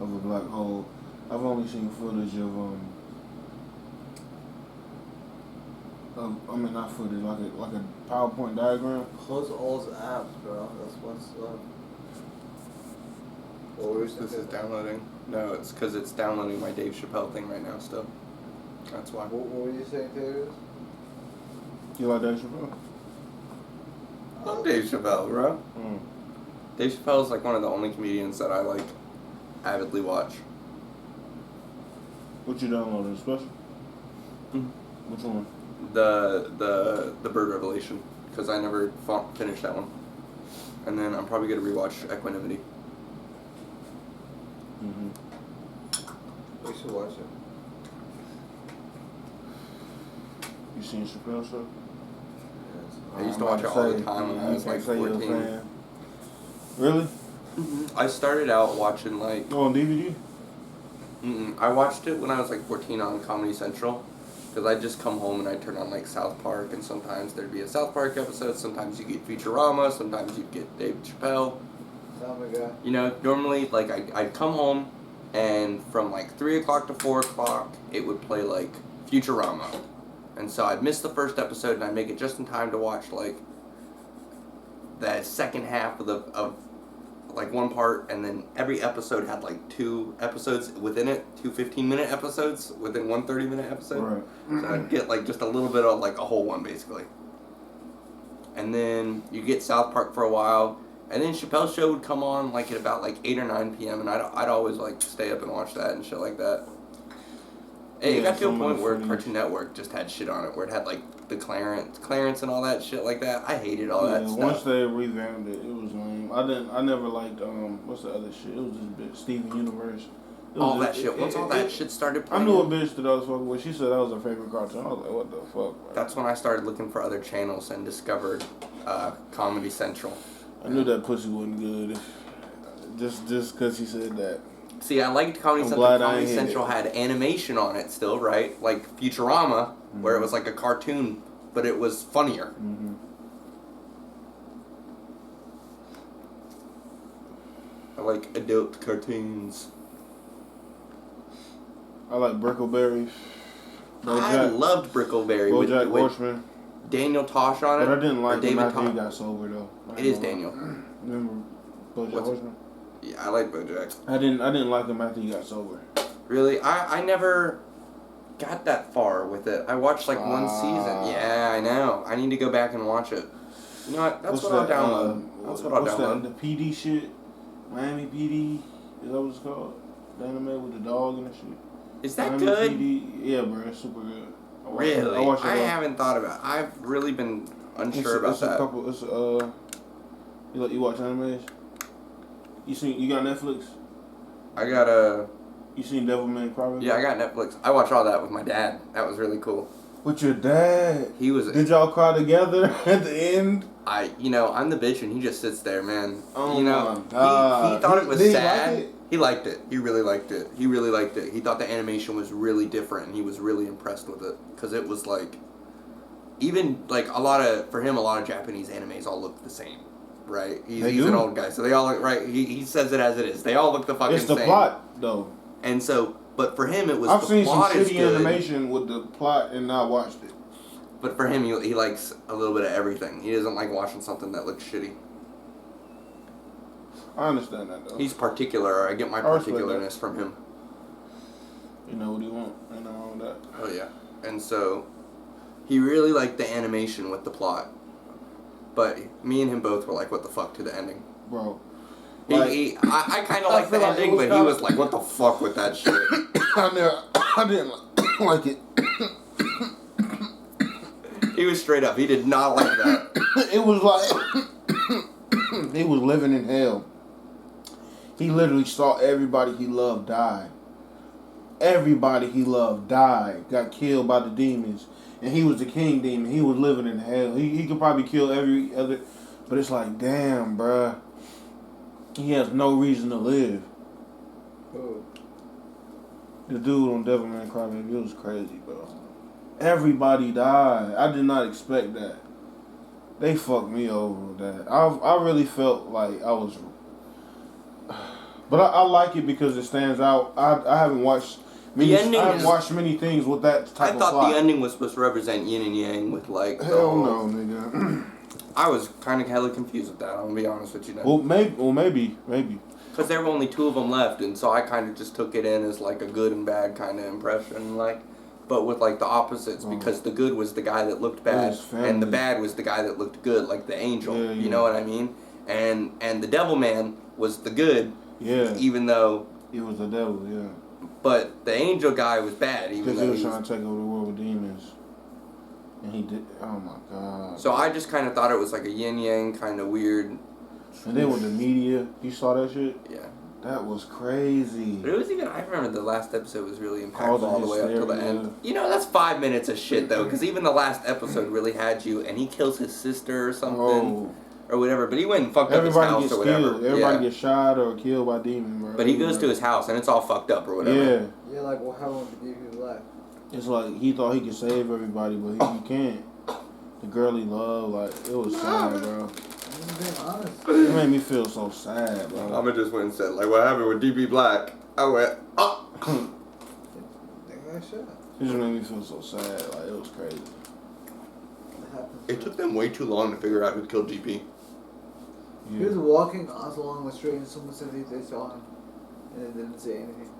of a black hole. I've only seen footage of I mean not footage, like a PowerPoint diagram. Close all his apps, bro. That's what's up. What were you This is saying? downloading. No, it's because it's downloading my Dave Chappelle thing right now still. That's why. What were you saying, Taylor? You like that Chappelle? I'm Dave Chappelle, bro. Mm. Dave Chappelle is like one of the only comedians that I like avidly watch. What you downloading? Special? Mm. Which one? The Bird Revelation, because I never finished that one. And then I'm probably gonna rewatch Equanimity. Mm-hmm. We should watch it. You seen Chappelle show? Yes. I used to watch it all the time when I was like 14. Really? I started out watching like. Oh, on DVD? I watched it when I was like 14 on Comedy Central. Because I'd just come home and I'd turn on like South Park, and sometimes there'd be a South Park episode, sometimes you get Futurama, sometimes you'd get Dave Chappelle. Family Guy. You know, normally like I'd come home and from like 3 o'clock to 4 o'clock it would play like Futurama. And so I'd miss the first episode and I'd make it just in time to watch like the second half of like one part, and then every episode had like 2 episodes within it, 2 15-minute episodes within one 30-minute episode. Right. So I'd get like just a little bit of like a whole one basically. And then you get South Park for a while, and then Chappelle's show would come on like at about like 8 or 9 p.m. and I'd always like stay up and watch that and shit like that. It got to a point where Cartoon Network just had shit on it, where it had like the Clarence and all that shit like that. I hated all that stuff. Once they revamped it, it was lame. I never liked what's the other shit? It was this bitch, Steven Universe. All that shit. Once all that shit started playing, I knew a bitch that I was fucking with. She said that was her favorite cartoon. I was like, what the fuck, bro? That's when I started looking for other channels and discovered Comedy Central. I knew that pussy wasn't good. Just because he said that. See, I liked Comedy Central. Comedy Central had animation on it still, right? Like Futurama, where it was like a cartoon, but it was funnier. Mm-hmm. I like adult cartoons. I like Brickleberry. I loved Brickleberry BoJack with Horseman. Daniel Tosh on it. But I didn't like him David after he Tosh. got sober though. It is Daniel. Remember BoJack Horseman? Yeah, I like BoJack. I didn't like him after he got sober. Really? I never got that far with it. I watched like one season. Yeah, I know. I need to go back and watch it. You know what? That's what I'll download. That's what I'll download. The PD shit? Miami PD? Is that what it's called? The anime with the dog and the shit? Is that good? Yeah, bro, it's super good. Really? I it. haven't thought about it. I've really been unsure about that. You watch animes? You got Netflix? I got a... You seen Devilman Crybaby? Yeah, I got Netflix. I watched all that with my dad. That was really cool. With your dad? He was... Did y'all cry together at the end? I'm the bitch and he just sits there, man. Oh my God. He thought it was sad. Like it? He liked it. He really liked it. He really liked it. He thought the animation was really different and he was really impressed with it. Because it was like... Even, like, for him, a lot of Japanese animes all look the same. Right? He's an old guy, so they all look... Right? He says it as it is. They all look the fucking same. It's the plot, though. And so... But for him, it was I've the seen some plot is shitty good. animation with the plot and not watched it. But for him, he likes a little bit of everything. He doesn't like watching something that looks shitty. I understand that, though. He's particular. I get my particularness from him. You know what he want. You know all that. Oh, yeah. And so, he really liked the animation with the plot. But me and him both were like, what the fuck to the ending. Bro. I kind of liked the ending, but he was like, what the fuck with that shit. I didn't like it. He was straight up. He did not like that. It was like he was living in hell. He literally saw everybody he loved die. Everybody he loved died, got killed by the demons. And he was the king demon. He was living in hell. He could probably kill every other... But it's like, damn, bruh. He has no reason to live. Who? The dude on Devilman Crybaby, it was crazy, bro. Everybody died. I did not expect that. They fucked me over with that. I really felt like I was... But I like it because it stands out. I haven't watched... I haven't watched many things with that type of plot. I thought the ending was supposed to represent yin and yang with like... Hell no, nigga. I was kind of hella confused with that, I'm going to be honest with you now. Well, maybe. Because there were only 2 of them left, and so I kind of just took it in as like a good and bad kind of impression, like... But with like the opposites, because the good was the guy that looked bad, and the bad was the guy that looked good, like the angel. Yeah. You know what I mean? And the devil man was the good. Yeah. Even though he was the devil. Yeah. But the angel guy was bad. Even though he was trying to take over the world with demons. And he did. Oh my God. So I just kind of thought it was like a yin yang kind of weird. And then with the media, you saw that shit. Yeah. That was crazy. But it was even, I remember the last episode was really impactful all the way up till the end. You know, that's 5 minutes of shit though, because even the last episode really had you, and he kills his sister or something, or whatever, but he went and fucked up his house or whatever. Killed. Everybody gets shot or killed by demons, bro. But he goes to his house, and it's all fucked up or whatever. Yeah. Yeah, like, well, how long did he live? It's like, he thought he could save everybody, but he can't. The girl he loved, like, it was sad, bro. It made me feel so sad, bro. Mama just went and said, like, what happened with DB Black? I went, oh! It just made me feel so sad. Like, it was crazy. It took them way too long to figure out who killed DB. Yeah. He was walking along the street and someone said they saw him and they didn't say anything.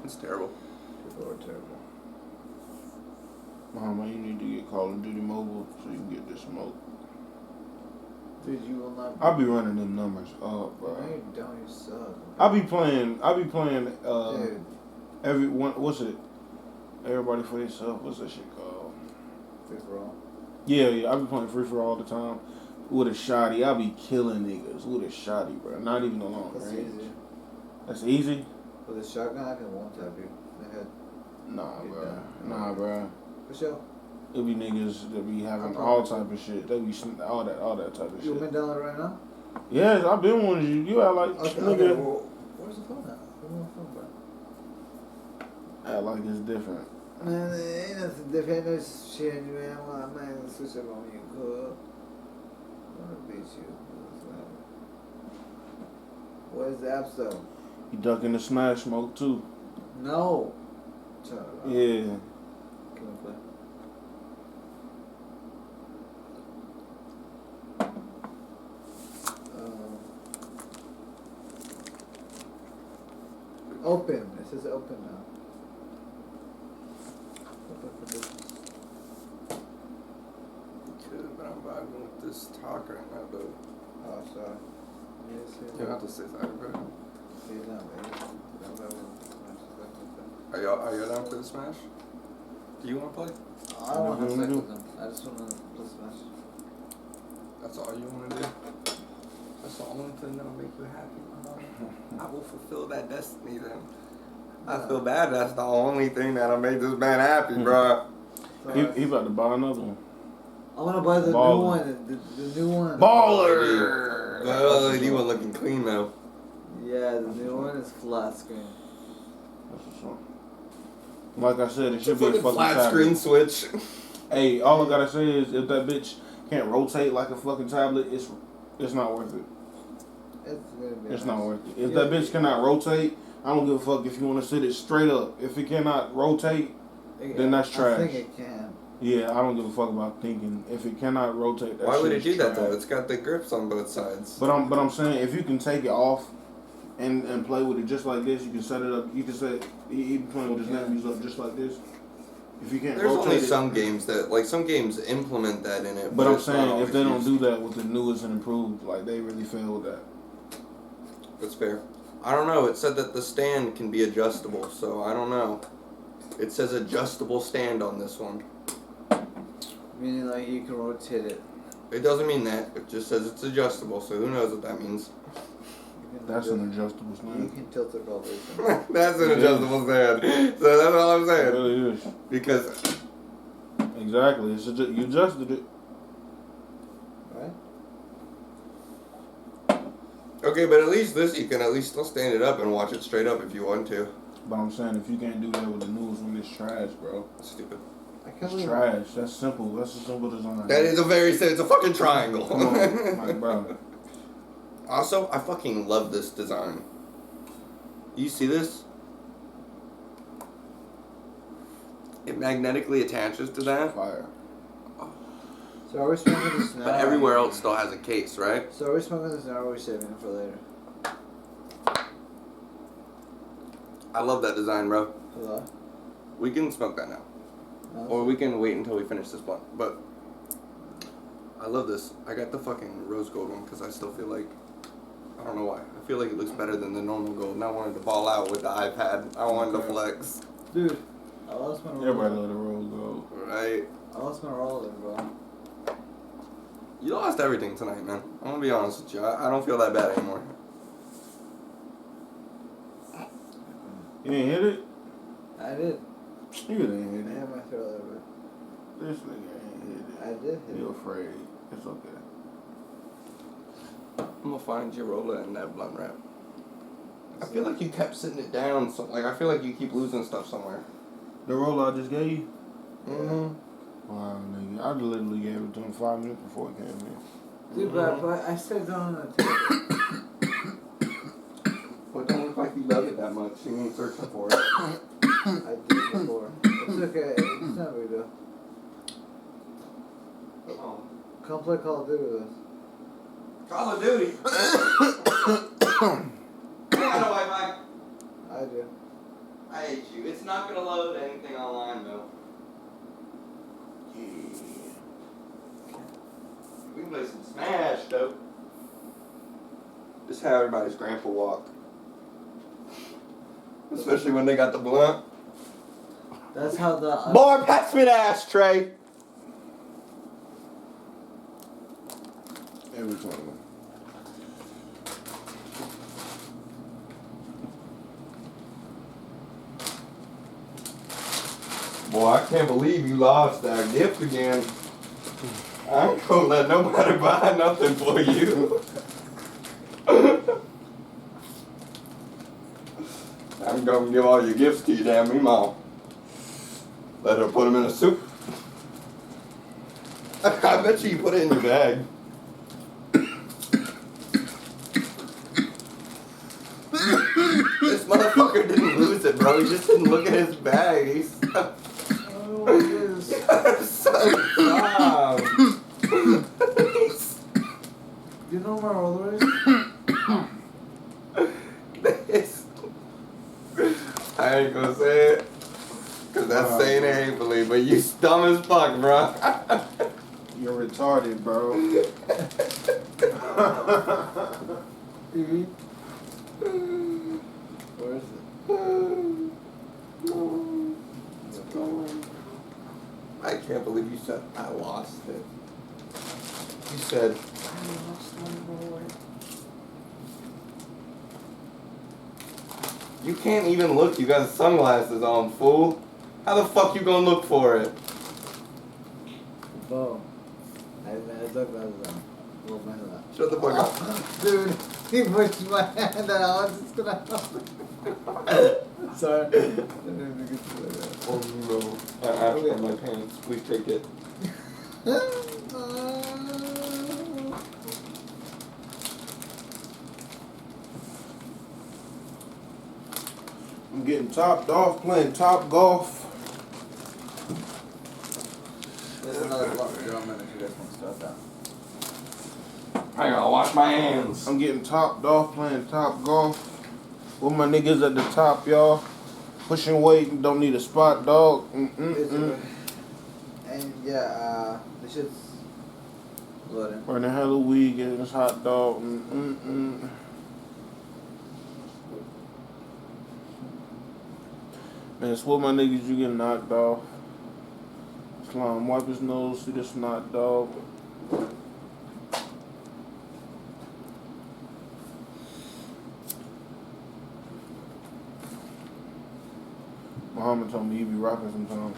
It's terrible. People are terrible. Mama, you need to get Call of Duty Mobile so you can get this smoke. Dude, you will not. I'll be running them numbers up, bro. No, you don't. You suck. I'll be playing. Dude. Everyone. What's it? Everybody for yourself. What's that shit called? Free for all. Yeah. I'll be playing free for all the time. With a shotty, I'll be killing niggas with a shotty, bro. Not even a long range. Easy. That's easy. With a shotgun, I can one-tap you in the head. Nah, bro. For sure. It'll be niggas that be having all type of shit. They be all that type of shit. You want me to download it right now? Yes, I've been wanting you. You act like nigga. Well, where's the phone at? Where's my phone, bro? Act like it's different. Man, it ain't nothing different. No shit, man. Well, man, switch up on you, cool. I'm gonna beat you. Where's the app store? You ducking the Smash Smoke too? No. Turn it off. Yeah. Can we play? Open. It says open now. Open for business. But I'm vibing with this talk right now, though. Oh, sorry. You don't have to say that, bro. See that way. Are y'all down for the Smash? Do you want to play? I don't want to have sex with them. I just want to play Smash. That's all you want to do? That's the only thing that'll make you happy, bro. I will fulfill that destiny then. I feel bad. That's the only thing that'll make this man happy, bro. He about to buy another one. I want to buy the Baller. new one. The new one. Baller! Oh, you one looking clean though. Yeah, the new one is flat screen. That's what's up. Like I said, it should be a fucking flat tablet. screen switch. Hey, all I gotta say is if that bitch can't rotate like a fucking tablet, it's not worth it. It's gonna be. It's nice. not worth it. If that bitch cannot rotate, I don't give a fuck if you want to sit it straight up. If it cannot rotate, then that's trash. I think it can. Yeah, I don't give a fuck about thinking. If it cannot rotate, that Why would it shit do is that though? trash. It's got the grips on both sides. But I'm saying if you can take it off and play with it just like this, you can set it up. You can set he playing with his nephews up just like this. If you can't There's rotate only it, some games that, like, some games implement that in it. but I'm it's not saying if always they don't used. do that with the newest and improved, like they really failed that. That's fair. I don't know. It said that the stand can be adjustable, so I don't know. It says adjustable stand on this one. Meaning like you can rotate it. It doesn't mean that. It just says it's adjustable, so who knows what that means. You can That's adjust- an adjustable You stand. can tilt it all the way. That's an It adjustable stand. So that's all I'm It saying. really is. Because Exactly. You adjusted it. Right? okay, but at least this you can at least still stand it up and watch it straight up if you want to. But I'm saying if you can't do that with the newest one, it's trash, bro. That's stupid. I can't It's believe trash. That's simple. That's a simple design. That is it's a fucking triangle. Come on, like, bro. Also, I fucking love this design. You see this? It magnetically attaches to that. Fire. So are we smoking this now? But everywhere else still has a case, right? So are we smoking this now or are we saving it for later? I love that design, bro. For that? We can smoke that now. No? Or we can wait until we finish this blunt. But I love this. I got the fucking rose gold one because I still feel like, I don't know why. I feel like it looks better than the normal gold. And I wanted to ball out with the iPad. I wanted to flex. Dude, I lost my roller. Everybody let the roll go. Right? I lost my roller, bro. You lost everything tonight, man. I'm gonna be honest with you. I don't feel that bad anymore. You didn't hit it? I did. You didn't I hit it. had my throat a little bit. This nigga ain't hit it. I did hit You it. afraid. It's okay. I'm gonna find your roller in that blunt wrap. I feel like you kept sitting it down. So, like, I feel like you keep losing stuff somewhere. The roll I just gave you? Mm-hmm. Wow, nigga. I literally gave it to him 5 minutes before it came in. Dude, but I sat down on the table. Well, it don't look like you love it that much. You ain't searching for it. I did before. It's okay. It's not a big deal. Oh. Come play Call of Duty with us. Call of Duty. I got no Wi-Fi. I do. I hate you. It's not gonna load anything online though. Yeah. We can play some Smash though. Just how everybody's grandpa walk. Especially when they got the blunt. That's how the. Boy, pass me the ashtray. Every time. Boy, I can't believe you lost that gift again. I ain't gonna let nobody buy nothing for you. I'm gonna give all your gifts to your damn mom. Let her put them in a soup. I bet you put it in your bag. This motherfucker didn't lose it, bro. He just didn't look at his bag. He's Oh, it is. so dumb. You know where my roller is? This. I ain't gonna say it. Cause that's saying it hatefully, but you dumb as fuck, bro. You're retarded, bro. TV? Where is it? No. It's gone. I can't believe you said I lost it. You said I lost my Lord. you can't even look. You got sunglasses on, fool. How the fuck you gonna look for it? Boom. I took that on. Well, man, that. Shut the fuck up. Dude, he pushed my hand and I was just gonna Sorry. I didn't even get to that. Oh no. I have it in my pants. Please take it. I'm getting topped off playing Top Golf. There's another block of drum in if you guys want to start that. I gotta wash my hands. I'm getting topped off playing Top Golf. With my niggas at the top, y'all. Pushing weight and don't need a spot, dog. And yeah, this shit's loading. Burning hella weed, getting this hot dog. Man, it's what my niggas you get knocked off. Slime, wipe his nose, see the snot, dog. Muhammad told me he be rocking sometimes.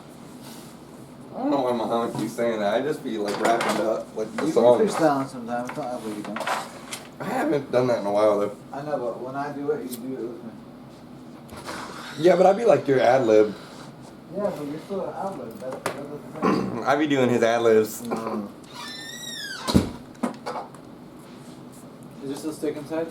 I don't know why Muhammad keeps saying that. I just be like rapping up like the You song. can freestyle sometimes. It's not what you don't. I haven't done that in a while though. I know, but when I do it, you do it with me. Yeah, but I be like your ad lib. Yeah, but you're still an outlet. That's the thing. I be doing his ad libs. Is it still stick inside?